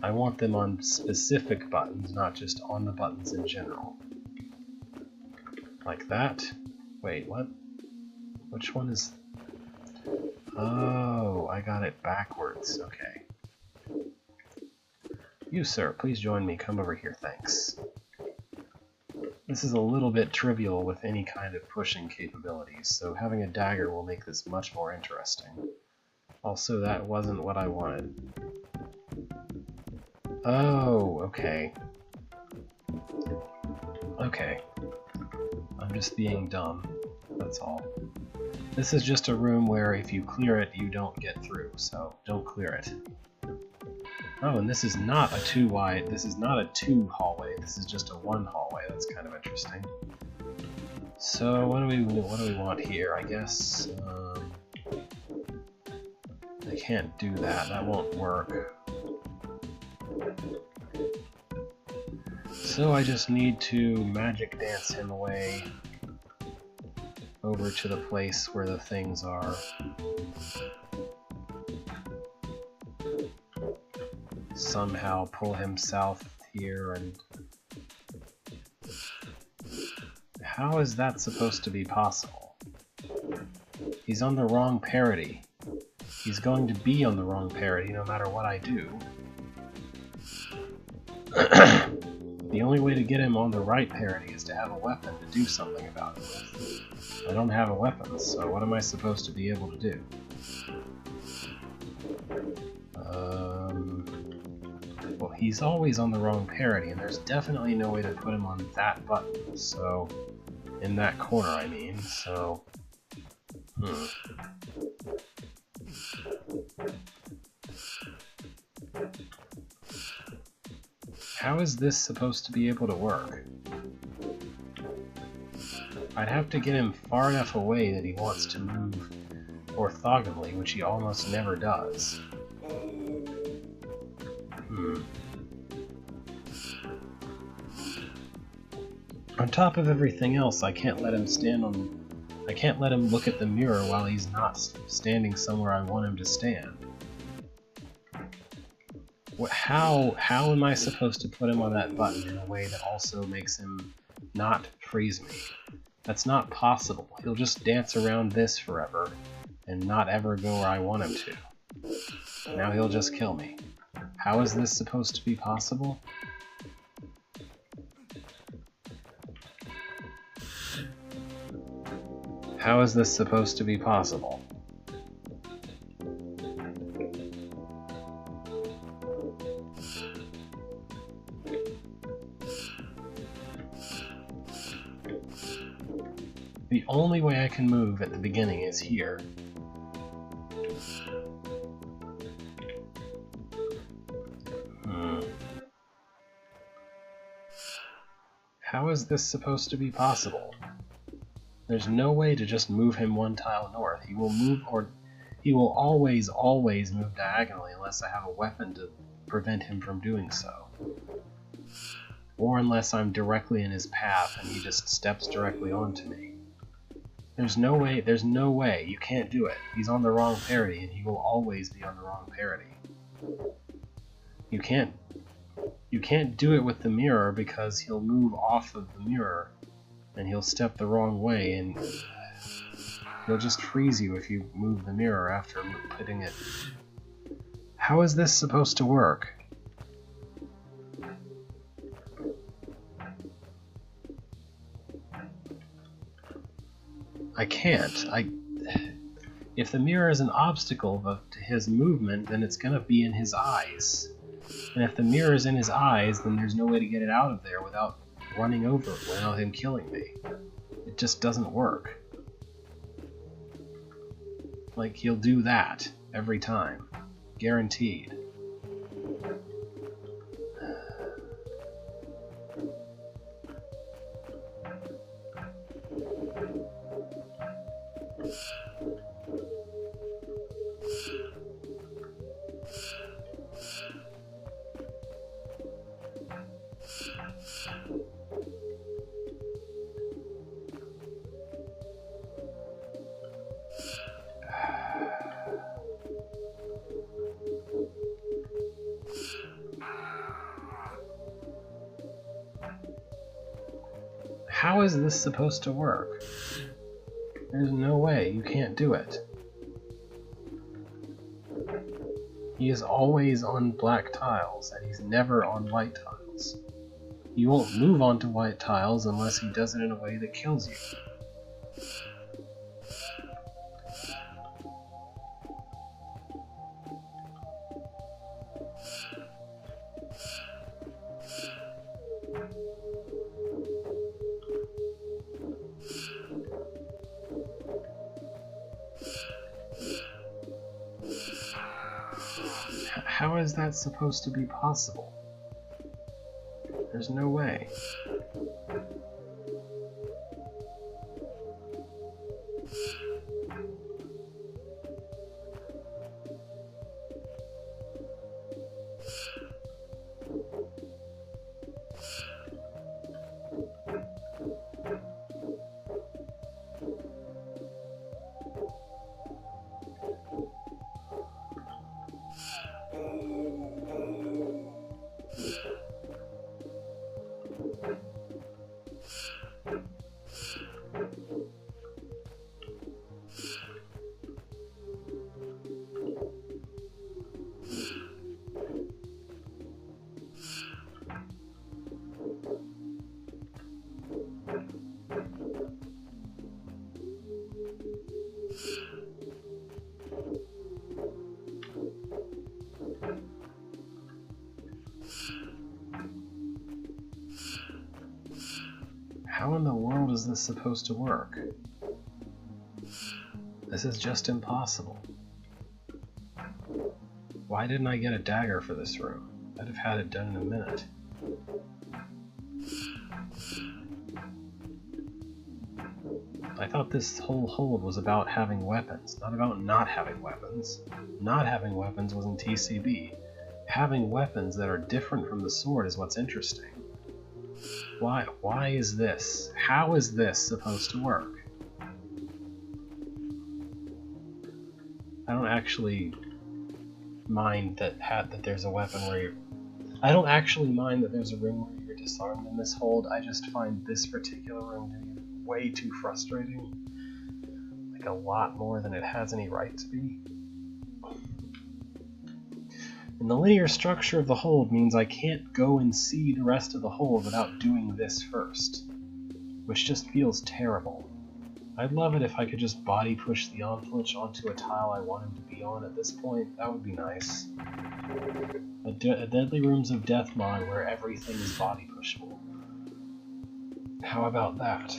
I want them on specific buttons, not just on the buttons in general. Like that. Wait, what? Which one is... Oh, I got it backwards. Okay. You, sir, please join me. Come over here, thanks. This is a little bit trivial with any kind of pushing capabilities, so having a dagger will make this much more interesting. Also, that wasn't what I wanted. Oh, okay. Okay. I'm just being dumb. That's all. This is just a room where if you clear it, you don't get through, so don't clear it. Oh, and this is not a 2 wide, this is not a 2 hallway, this is just a 1 hallway. That's kind of interesting. So, what do we want here? I guess, I can't do that, that won't work. So I just need to magic dance him away over to the place where the things are. Somehow pull him south here, and... How is that supposed to be possible? He's on the wrong parity. He's going to be on the wrong parity no matter what I do. The only way to get him on the right parity is to have a weapon to do something about it with. I don't have a weapon, so what am I supposed to be able to do? Well, he's always on the wrong parity, and there's definitely no way to put him on that button, so... in that corner, I mean, so... How is this supposed to be able to work? I'd have to get him far enough away that he wants to move orthogonally, which he almost never does. On top of everything else, I can't let him I can't let him look at the mirror while he's not standing somewhere I want him to stand. How am I supposed to put him on that button in a way that also makes him not freeze me? That's not possible. He'll just dance around this forever and not ever go where I want him to. Now he'll just kill me. How is this supposed to be possible? How is this supposed to be possible? The only way I can move at the beginning is here. How is this supposed to be possible? There's no way to just move him one tile north. He will always move diagonally unless I have a weapon to prevent him from doing so. Or unless I'm directly in his path and he just steps directly onto me. There's no way, you can't do it. He's on the wrong parity and he will always be on the wrong parity. You can't do it with the mirror because he'll move off of the mirror and he'll step the wrong way, and he'll just freeze you if you move the mirror after putting it. How is this supposed to work? I can't. If the mirror is an obstacle to his movement, then it's gonna be in his eyes. And if the mirror is in his eyes, then there's no way to get it out of there without running over it, without him killing me. It just doesn't work. Like, he'll do that every time. Guaranteed. How is this supposed to work? There's no way, you can't do it. He is always on black tiles, and he's never on white tiles. He won't move onto white tiles unless he does it in a way that kills you. How is that supposed to be possible? There's no way. How in the world is this supposed to work? This is just impossible. Why didn't I get a dagger for this room? I'd have had it done in a minute. I thought this whole hold was about having weapons, not about not having weapons. Not having weapons was in TCB. Having weapons that are different from the sword is what's interesting. Why is this? How is this supposed to work? I don't actually mind that there's a weapon where you're... I don't actually mind that there's a room where you're disarmed in this hold. I just find this particular room to be way too frustrating. Like a lot more than it has any right to be. And the linear structure of the hold means I can't go and see the rest of the hold without doing this first, which just feels terrible. I'd love it if I could just body push the Onflinch onto a tile I want him to be on at this point. That would be nice. A Deadly Rooms of Death mod where everything is body pushable. How about that?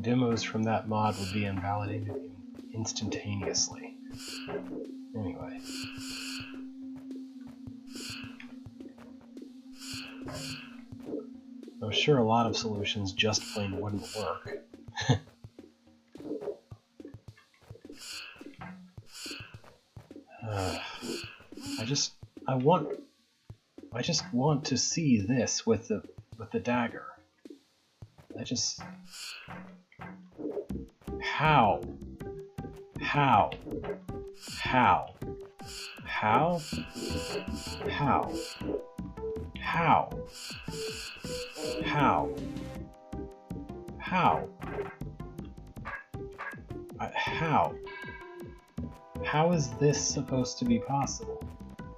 Demos from that mod would be invalidated instantaneously. Anyway. I'm sure a lot of solutions just plain wouldn't work. I just want to see this with the dagger. How? How? How? How? How? How? How? How? How? How is this supposed to be possible?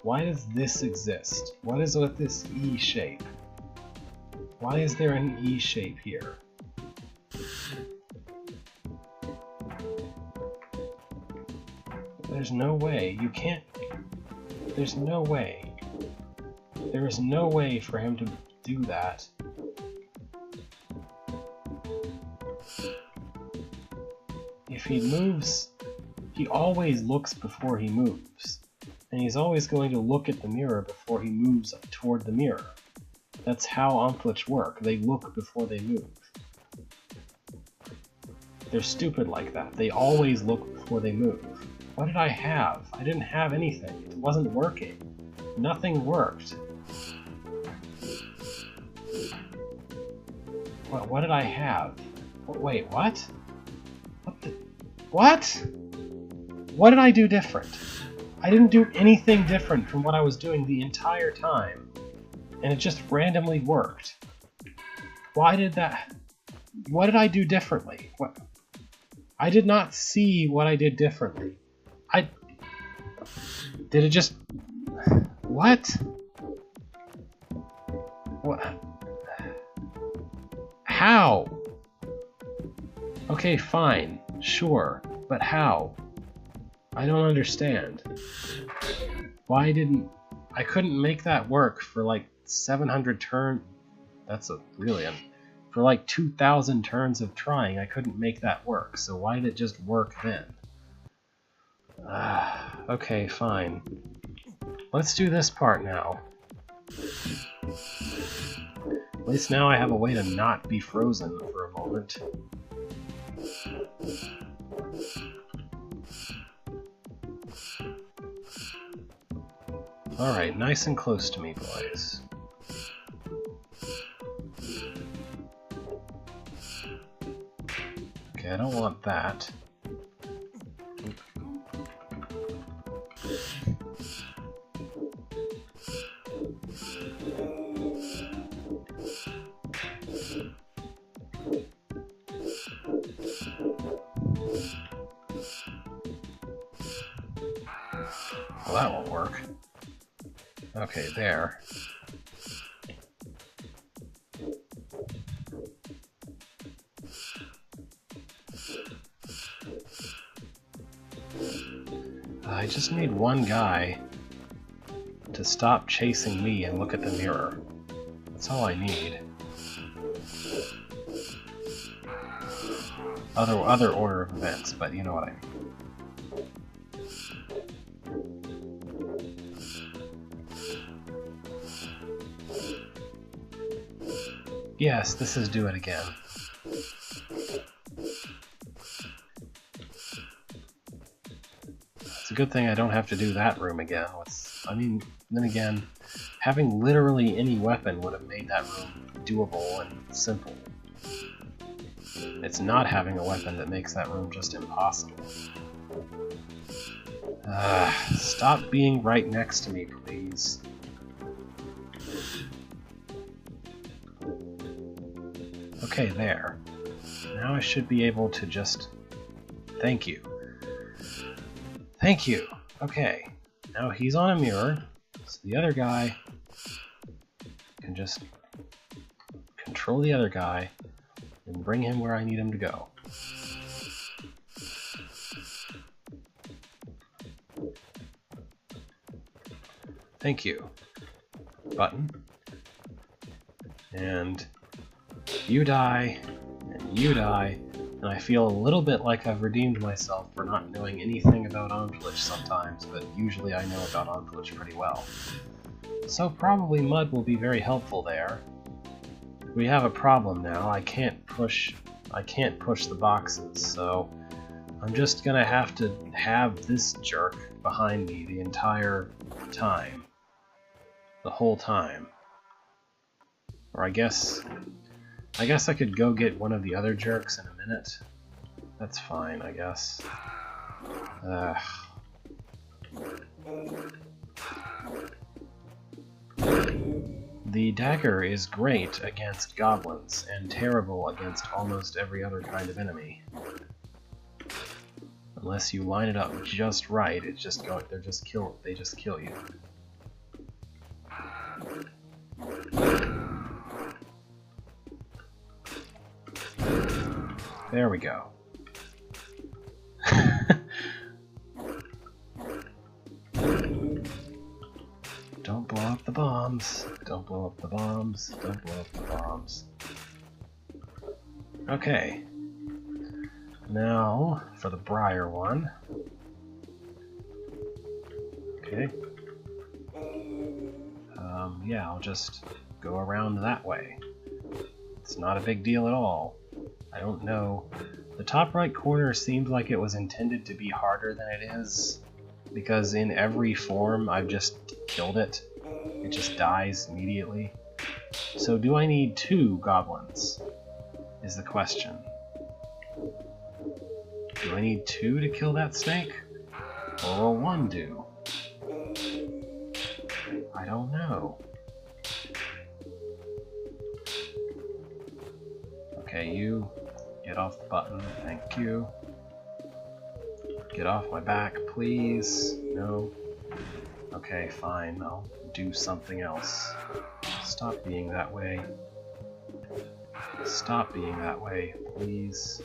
Why does this exist? What is with this E shape? Why is there an E shape here? There's no way. You can't... There's no way. There is no way for him to do that. If he moves... He always looks before he moves. And he's always going to look at the mirror before he moves toward the mirror. That's how Omflich work. They look before they move. They're stupid like that. They always look before they move. What did I have? I didn't have anything. It wasn't working. Nothing worked. What did I have? Wait, what? What the... What? What did I do different? I didn't do anything different from what I was doing the entire time. And it just randomly worked. Why did that... What did I do differently? What... I did not see what I did differently. Did it just... What? What? How? Okay, fine. Sure. But how? I don't understand. Why didn't... I couldn't make that work for like 700 turns. That's for like 2,000 turns of trying, I couldn't make that work. So why did it just work then? Okay, fine. Let's do this part now. At least now I have a way to not be frozen for a moment. Alright, nice and close to me, boys. Okay, I don't want that. Well, that won't work. Okay, there. I just need one guy to stop chasing me and look at the mirror. That's all I need. Other order of events, but you know what I mean. Yes, this is do it again. It's a good thing I don't have to do that room again. I mean, then again, having literally any weapon would have made that room doable and simple. It's not having a weapon that makes that room just impossible. Stop being right next to me, please. Okay, there. Now I should be able to just... Thank you. Thank you! Okay. Now he's on a mirror, so the other guy can just control the other guy and bring him where I need him to go. Thank you. Button. And you die, and you die, and I feel a little bit like I've redeemed myself for not knowing anything about Omflich sometimes, but usually I know about Omflich pretty well. So probably Mud will be very helpful there. We have a problem now. I can't push the boxes, so I'm just gonna have to have this jerk behind me the entire time. The whole time. Or I guess I could go get one of the other jerks in a minute. That's fine, I guess. The dagger is great against goblins, and terrible against almost every other kind of enemy. Unless you line it up just right, they just kill you. There we go. Don't blow up the bombs. Don't blow up the bombs. Don't blow up the bombs. Okay. Now for the Briar one. Okay. Yeah, I'll just go around that way. It's not a big deal at all. I don't know. The top right corner seemed like it was intended to be harder than it is, because in every form I've just killed it. It just dies immediately. So do I need 2 goblins? Is the question. Do I need 2 to kill that snake? Or will 1 do? I don't know. Okay, you get off the button, thank you. Get off my back, please. No. Okay, fine, I'll do something else. Stop being that way. Stop being that way, please.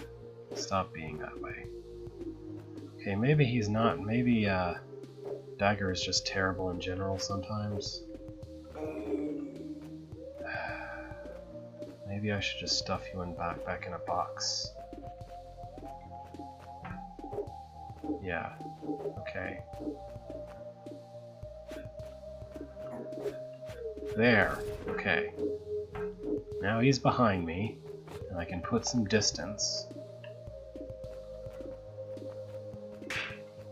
Stop being that way. Okay, maybe he's not. Maybe Dagger is just terrible in general sometimes. Maybe I should just stuff you back in a box. Yeah. Okay. There. Okay. Now he's behind me, and I can put some distance.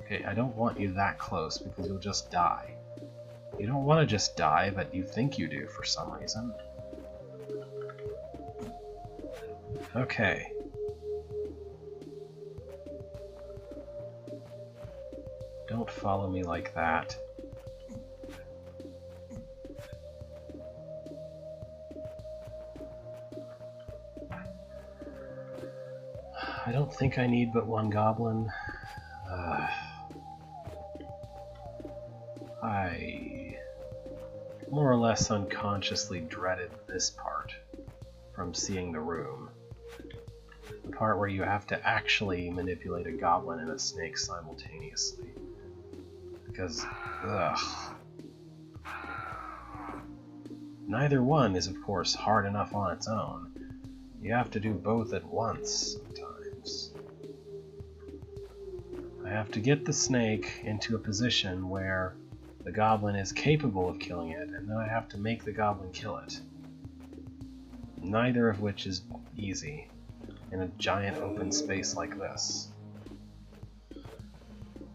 Okay, I don't want you that close because you'll just die. You don't want to just die, but you think you do for some reason. Okay. Don't follow me like that. I don't think I need but 1 goblin. I more or less unconsciously dreaded this part from seeing the room. The part where you have to actually manipulate a goblin and a snake simultaneously. Because, ugh. Neither one is, of course, hard enough on its own. You have to do both at once sometimes. I have to get the snake into a position where the goblin is capable of killing it, and then I have to make the goblin kill it. Neither of which is easy in a giant open space like this. It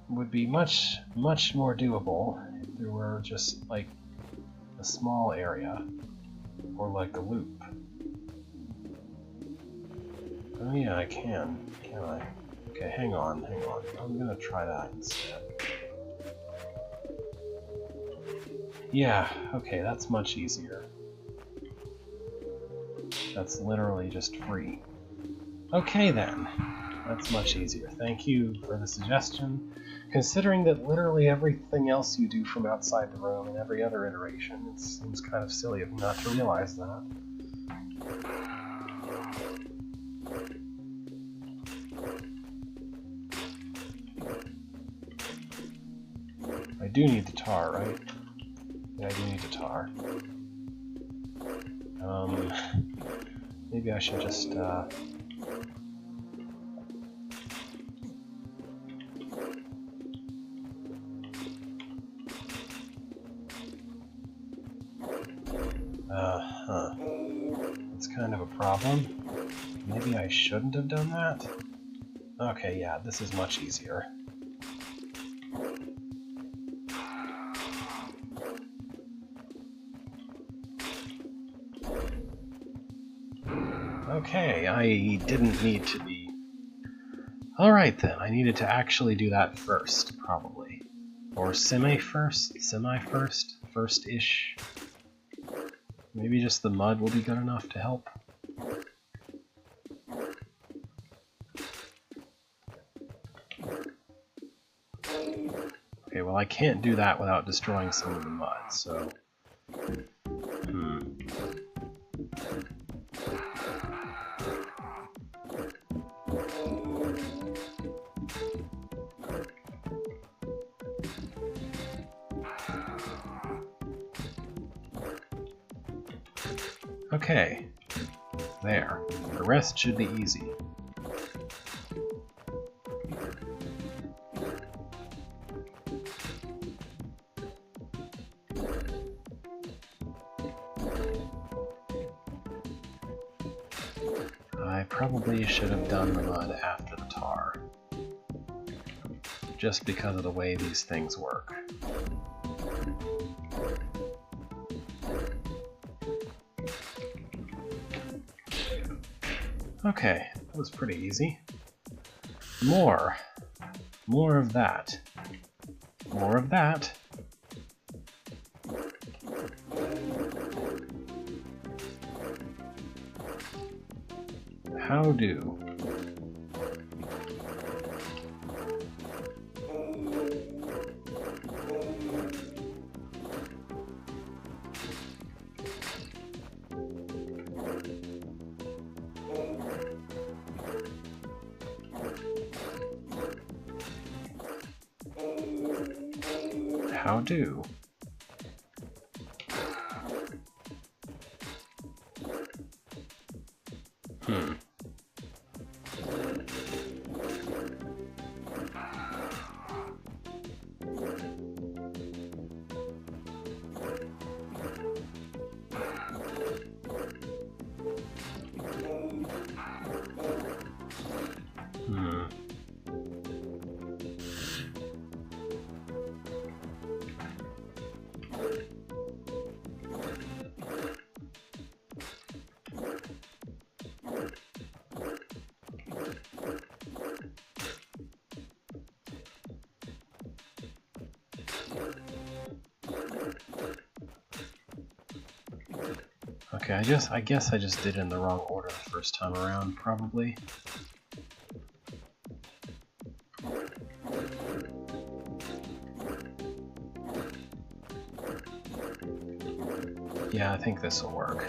would be much, much more doable if there were just, like, a small area, or like a loop. Oh yeah, I can I? Okay, hang on. I'm gonna try that instead. Yeah, okay, that's much easier. That's literally just free. Okay then, that's much easier. Thank you for the suggestion. Considering that literally everything else you do from outside the room in every other iteration, it seems kind of silly of me not to realize that. I do need the tar, right? Yeah, I do need the tar. Maybe I should just, It's kind of a problem. Maybe I shouldn't have done that? Okay, yeah, this is much easier. Okay, I didn't need to be... Alright then, I needed to actually do that first, probably. Or semi-first? Semi-first? First-ish? Maybe just the mud will be good enough to help. Okay, well I can't do that without destroying some of the mud, so... Okay. There. The rest should be easy. I probably should have done the mud after the tar, just because of the way these things work. Okay, that was pretty easy. More of that. More of that. How do? How do? Okay, I guess I just did it in the wrong order the first time around, probably. Yeah, I think this will work.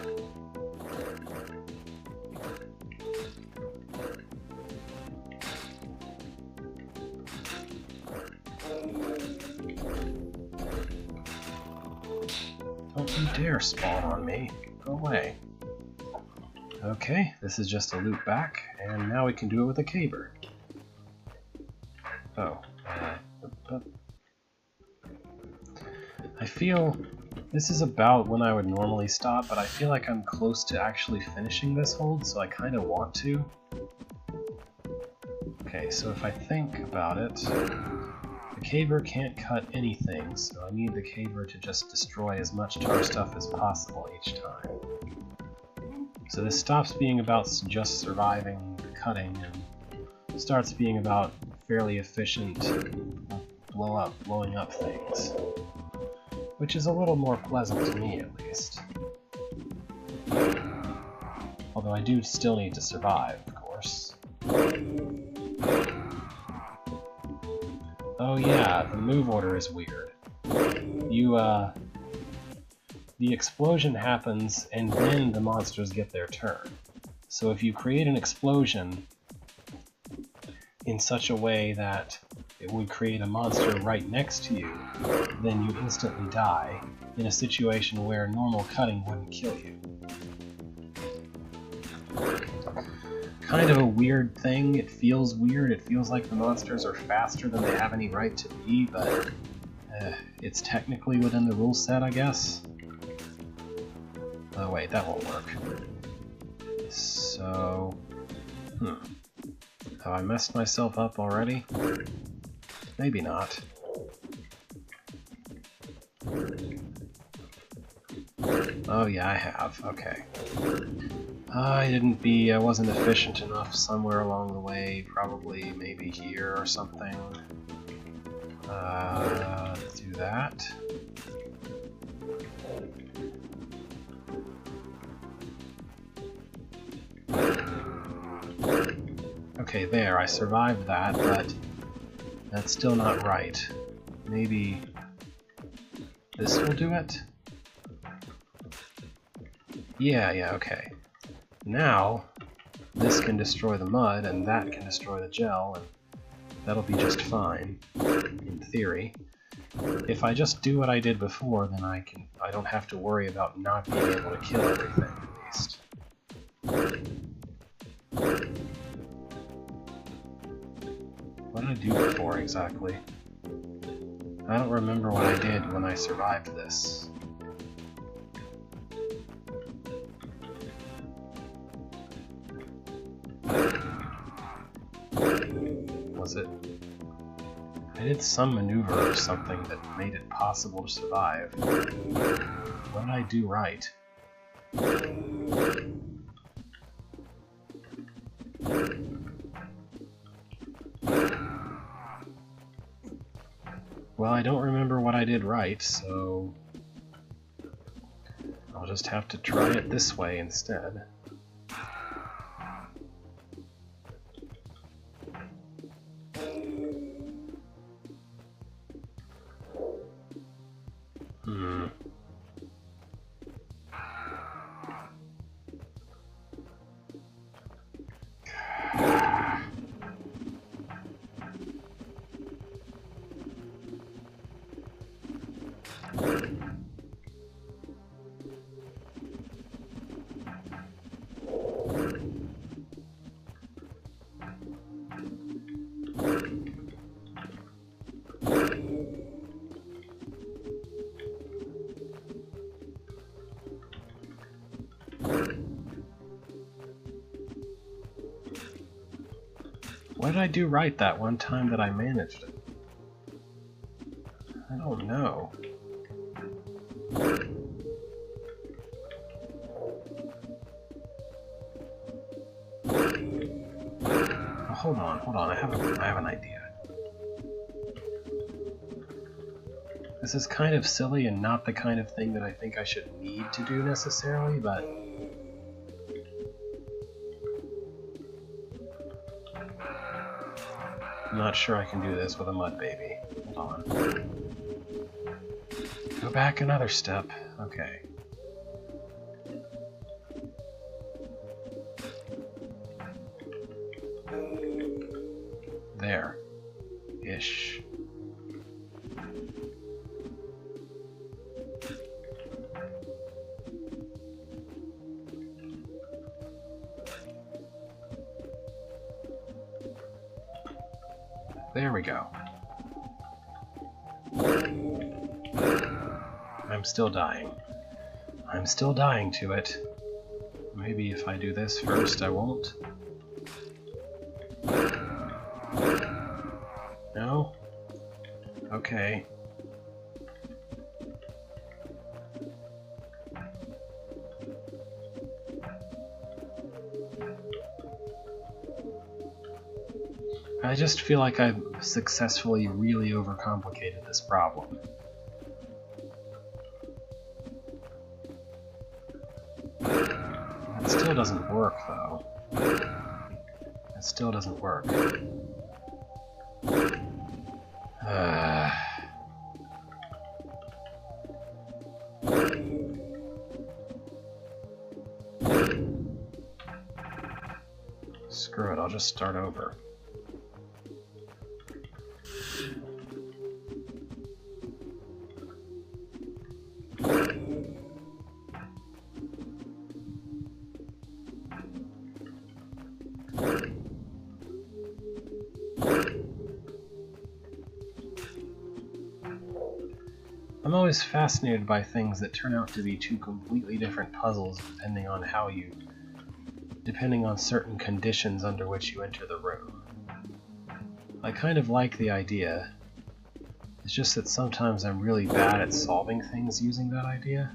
Don't you dare spawn on me. Go away. Okay, this is just a loop back, and now we can do it with a caber. Oh. I feel this is about when I would normally stop, but I feel like I'm close to actually finishing this hold, so I kind of want to. Okay, so if I think about it, the caber can't cut anything, so I need the caber to just destroy as much tar stuff as possible each time. So this stops being about just surviving the cutting and starts being about fairly efficient blowing up things. Which is a little more pleasant to me, at least. Although I do still need to survive, of course. Oh yeah, the move order is weird. The explosion happens, and then the monsters get their turn. So if you create an explosion in such a way that it would create a monster right next to you, then you instantly die in a situation where normal cutting wouldn't kill you. Kind of a weird thing. It feels weird. It feels like the monsters are faster than they have any right to be, but it's technically within the rule set, I guess. Oh wait, that won't work. So... Have I messed myself up already? Maybe not. Oh yeah, I have. Okay. I wasn't efficient enough somewhere along the way, probably maybe here or something. Let's do that. Okay, there, I survived that, but that's still not right. Maybe this will do it? Yeah, okay. Now, this can destroy the mud, and that can destroy the gel, and that'll be just fine, in theory. If I just do what I did before, then I don't have to worry about not being able to kill everything, at least. What did I do before exactly? I don't remember what I did when I survived this. Was it? I did some maneuver or something that made it possible to survive. What did I do right? Well, I don't remember what I did right, so I'll just have to try it this way instead. What did I do right that one time that I managed it? I don't know. Oh, hold on, I have an idea. This is kind of silly and not the kind of thing that I think I should need to do necessarily, but I'm not sure I can do this with a mud baby. Hold on. Go back another step. Okay. There. Ish. There we go. I'm still dying. I'm still dying to it. Maybe if I do this first, I won't. No? Okay. I just feel like I've successfully really overcomplicated this problem. That still doesn't work, though. That still doesn't work. Screw it, I'll just start over. I'm always fascinated by things that turn out to be two completely different puzzles depending on certain conditions under which you enter the room. I kind of like the idea. It's just that sometimes I'm really bad at solving things using that idea.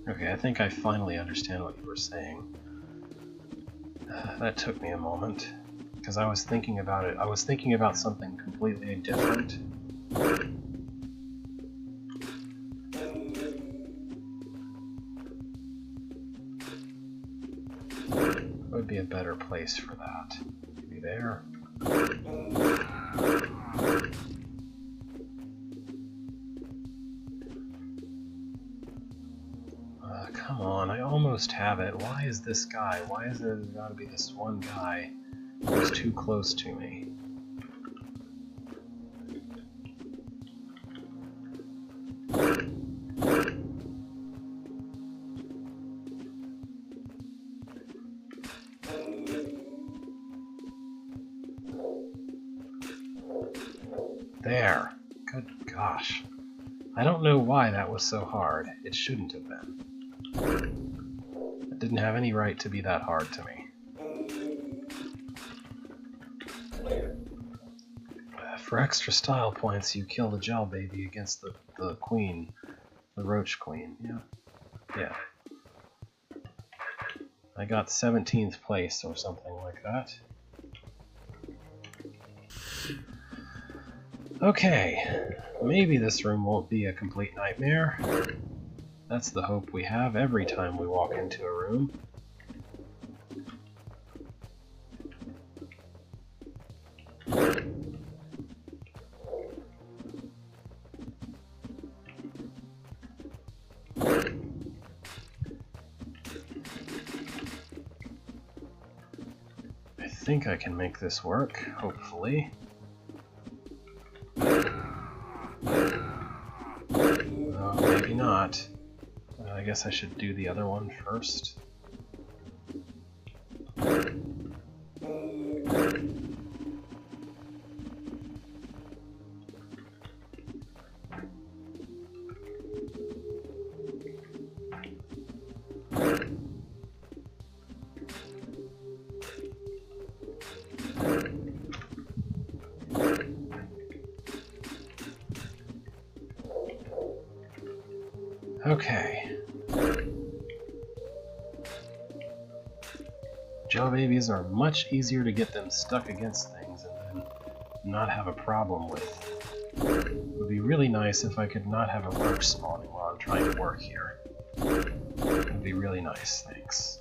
Okay, I think I finally understand what you were saying. That took me a moment, because I was thinking about it. I was thinking about something completely different. What would be a better place for that? Maybe there? Come on, I I almost have it. Why is this guy? Why is there gotta be this one guy who's too close to me? There. Good gosh. I don't know why that was so hard. It shouldn't have been. It didn't have any right to be that hard to me. For extra style points, you kill the gel baby against the queen. The roach queen. Yeah. I got 17th place or something like that. Okay, maybe this room won't be a complete nightmare. That's the hope we have every time we walk into a room. I think I can make this work, hopefully. Maybe not. I guess I should do the other one first. Okay. Gel babies are much easier to get them stuck against things and then not have a problem with. It would be really nice if I could not have a roach spawning while I'm trying to work here. It would be really nice, thanks.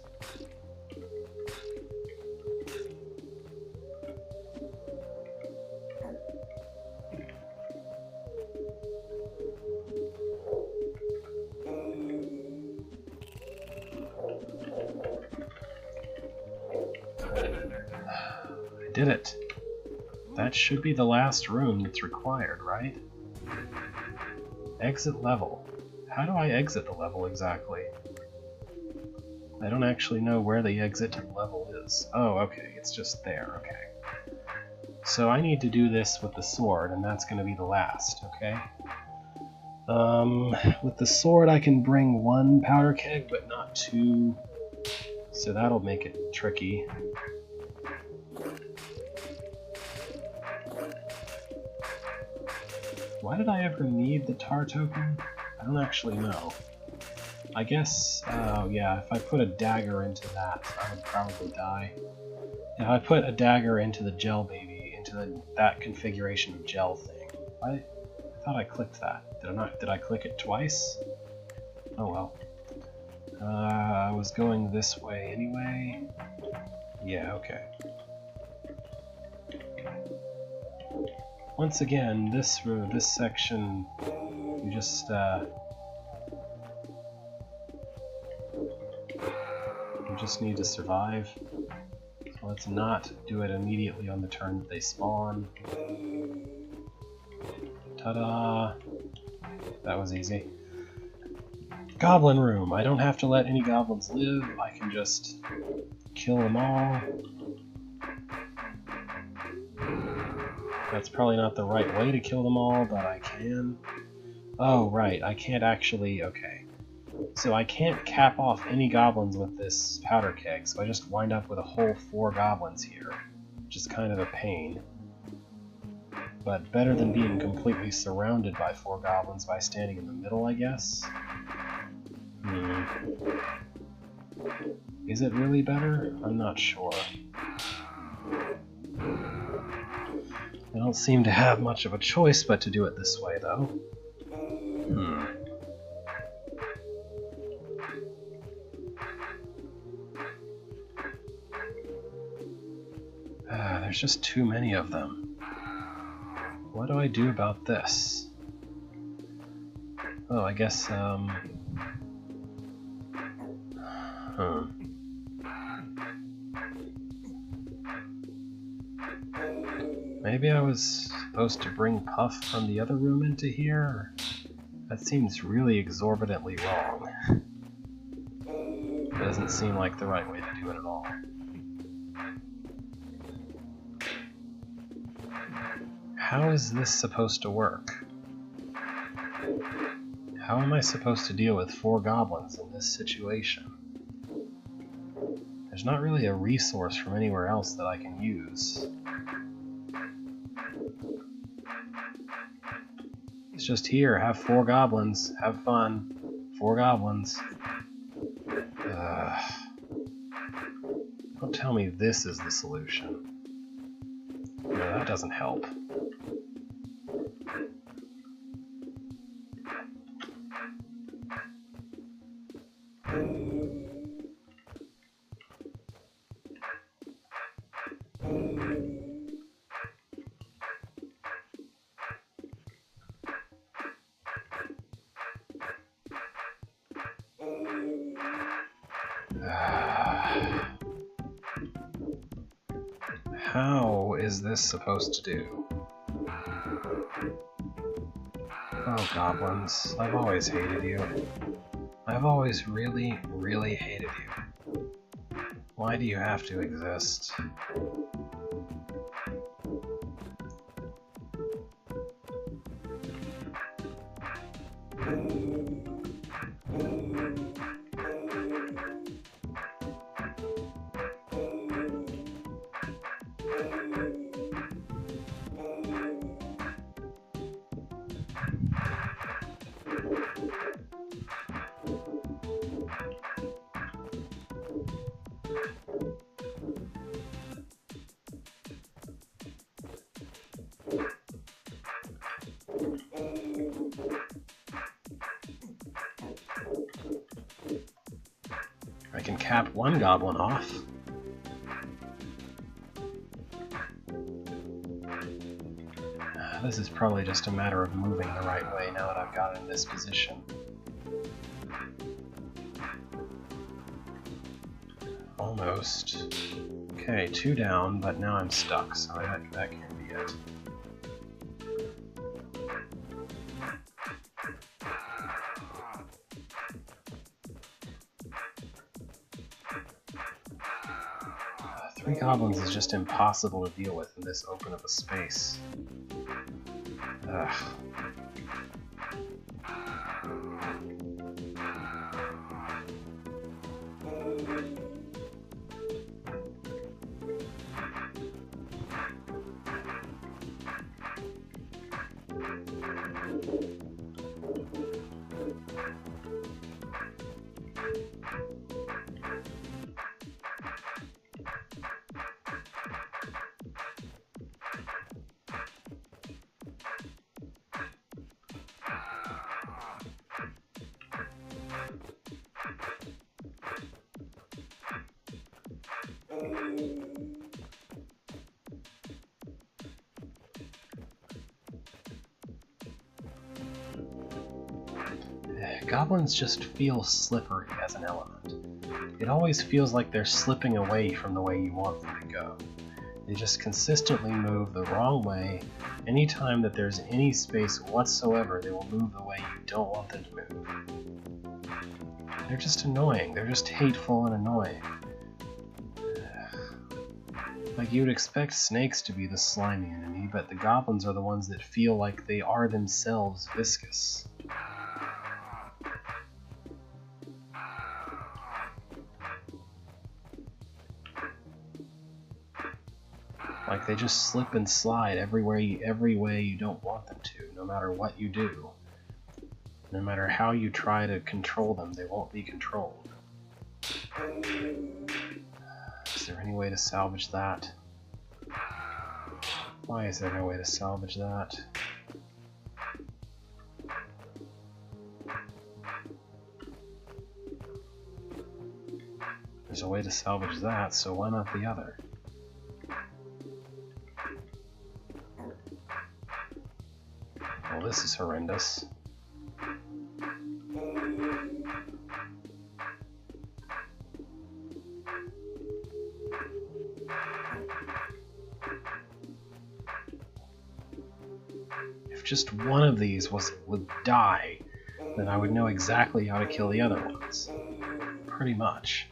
Did it. That should be the last room that's required, right? Exit level. How do I exit the level exactly? I don't actually know where the exit to the level is. Oh, okay, it's just there, okay. So I need to do this with the sword, and that's going to be the last, okay? With the sword I can bring one powder keg, but not two, so that'll make it tricky. Why did I ever need the tar token? I don't actually know. I guess, yeah, if I put a dagger into that, I would probably die. If I put a dagger into the gel baby, into that configuration of gel thing. I thought I clicked that. Did I not? Did I click it twice? Oh well. I was going this way anyway. Yeah, okay. Once again, this section, you just need to survive. So let's not do it immediately on the turn that they spawn. Ta-da! That was easy. Goblin room. I don't have to let any goblins live. I can just kill them all. That's probably not the right way to kill them all, but I can. Oh, right, I can't actually... okay. So I can't cap off any goblins with this powder keg, so I just wind up with a whole 4 goblins here, which is kind of a pain. But better than being completely surrounded by 4 goblins by standing in the middle, I guess? Is it really better? I'm not sure. I don't seem to have much of a choice but to do it this way, though. There's just too many of them. What do I do about this? Oh, I guess, Huh. Maybe I was supposed to bring Puff from the other room into here? That seems really exorbitantly wrong. It doesn't seem like the right way to do it at all. How is this supposed to work? How am I supposed to deal with 4 goblins in this situation? There's not really a resource from anywhere else that I can use. It's just here, have 4 goblins, have fun. 4 goblins. Don't tell me this is the solution. No, that doesn't help. How is this supposed to do? Oh, goblins, I've always hated you. I've always really, really hated you. Why do you have to exist? I can cap 1 goblin off. This is probably just a matter of moving the right way now that I've got in this position. Almost. Okay, 2 down, but now I'm stuck, so that can't be it. Three goblins is just impossible to deal with in this open of a space. Ugh. Goblins just feel slippery as an element. It always feels like they're slipping away from the way you want them to go. They just consistently move the wrong way. Anytime that there's any space whatsoever, they will move the way you don't want them to move. They're just annoying. They're just hateful and annoying. Like, you would expect snakes to be the slimy enemy, but the goblins are the ones that feel like they are themselves viscous. Like, they just slip and slide every way you don't want them to, no matter what you do. No matter how you try to control them, they won't be controlled. Is there any way to salvage that? Why is there no way to salvage that? There's a way to salvage that, so why not the other? Well, this is horrendous. just one of these would die, then I would know exactly how to kill the other ones. Pretty much.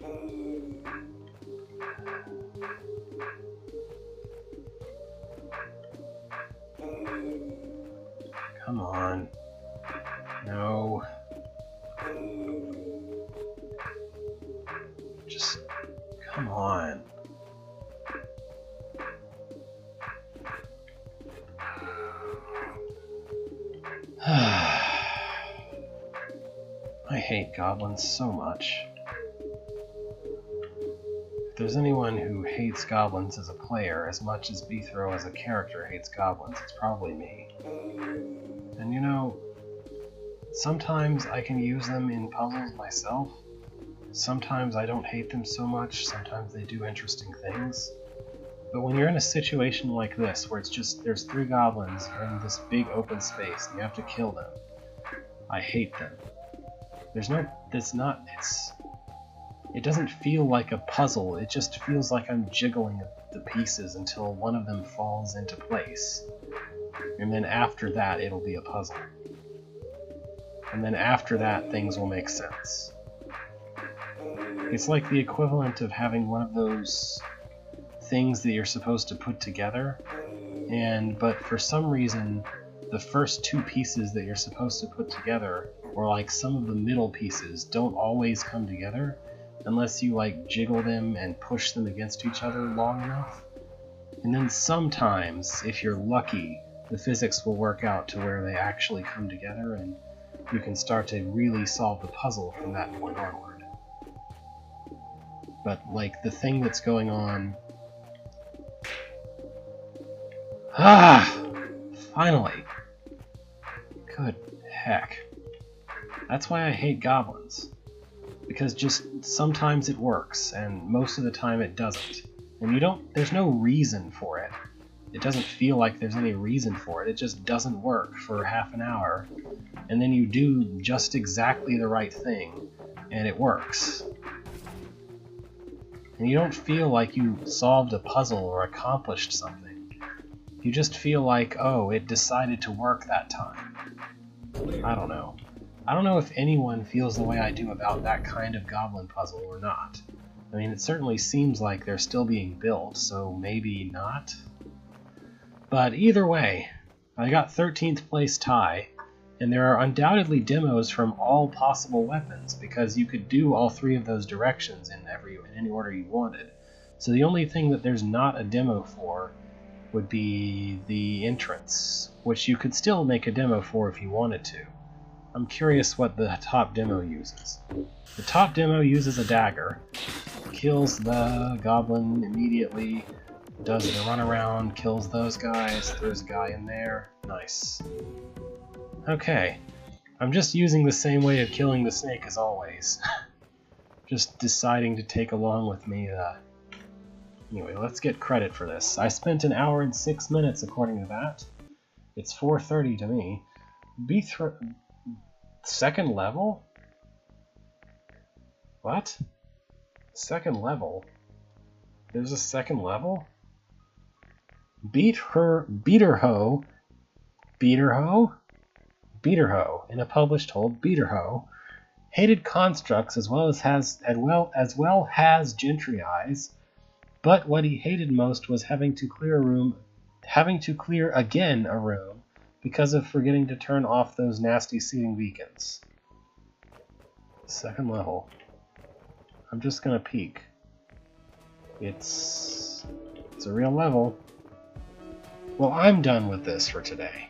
Come on. No. Just come on. I hate goblins so much. If there's anyone who hates goblins as a player as much as Beathrow as a character hates goblins, it's probably me. And you know, sometimes I can use them in puzzles myself. Sometimes I don't hate them so much, sometimes they do interesting things. But when you're in a situation like this, where it's just, there's 3 goblins in this big open space, and you have to kill them, I hate them. It doesn't feel like a puzzle, it just feels like I'm jiggling the pieces until one of them falls into place. And then after that, it'll be a puzzle. And then after that, things will make sense. It's like the equivalent of having one of those things that you're supposed to put together, but for some reason the first 2 pieces that you're supposed to put together, or like some of the middle pieces, don't always come together unless you like jiggle them and push them against each other long enough. And then sometimes, if you're lucky, the physics will work out to where they actually come together and you can start to really solve the puzzle from that point onward. But like the thing that's going on... Finally! Good heck. That's why I hate goblins. Because just sometimes it works, and most of the time it doesn't. And there's no reason for it. It doesn't feel like there's any reason for it. It just doesn't work for half an hour. And then you do just exactly the right thing, and it works. And you don't feel like you solved a puzzle or accomplished something. You just feel like, oh, it decided to work that time. I don't know. I don't know if anyone feels the way I do about that kind of goblin puzzle or not. I mean, it certainly seems like they're still being built, so maybe not. But either way, I got 13th place tie, and there are undoubtedly demos from all possible weapons, because you could do all 3 of those directions in any order you wanted. So the only thing that there's not a demo for would be the entrance, which you could still make a demo for if you wanted to. I'm curious what the top demo uses. The top demo uses a dagger, kills the goblin immediately, does the runaround, kills those guys, throws a guy in there. Nice. Okay, I'm just using the same way of killing the snake as always. Just deciding to take along with me Anyway, let's get credit for this. I spent 1 hour and 6 minutes according to that. It's 4:30 to me. Second level? What? Second level? There's a second level? Beaterho, in a published hold, Beaterho hated constructs as well as Gentry eyes, but what he hated most was having to clear again a room because of forgetting to turn off those nasty seating beacons. Second level. I'm just gonna peek. It's a real level. Well, I'm done with this for today.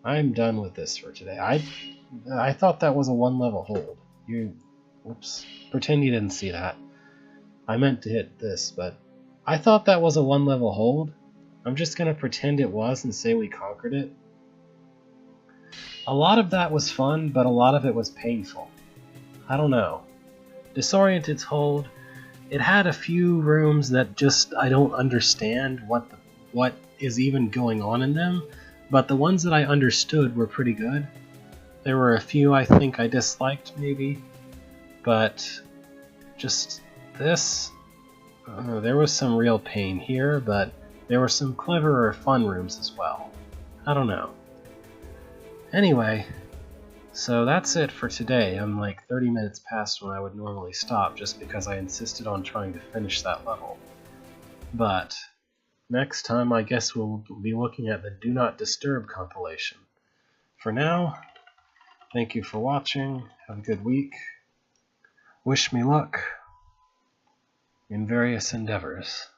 I thought that was a 1-level hold. Whoops. Pretend you didn't see that. I meant to hit this, but I thought that was a 1-level hold. I'm just gonna pretend it was and say we conquered it. A lot of that was fun, but a lot of it was painful. I don't know. Disoriented's hold, it had a few rooms that just I don't understand what is even going on in them, but the ones that I understood were pretty good. There were a few I think I disliked maybe, but just this, there was some real pain here, but there were some clever or fun rooms as well. I don't know. Anyway, so that's it for today. I'm like 30 minutes past when I would normally stop just because I insisted on trying to finish that level. But next time I guess we'll be looking at the Do Not Disturb compilation. For now, thank you for watching. Have a good week. Wish me luck in various endeavors.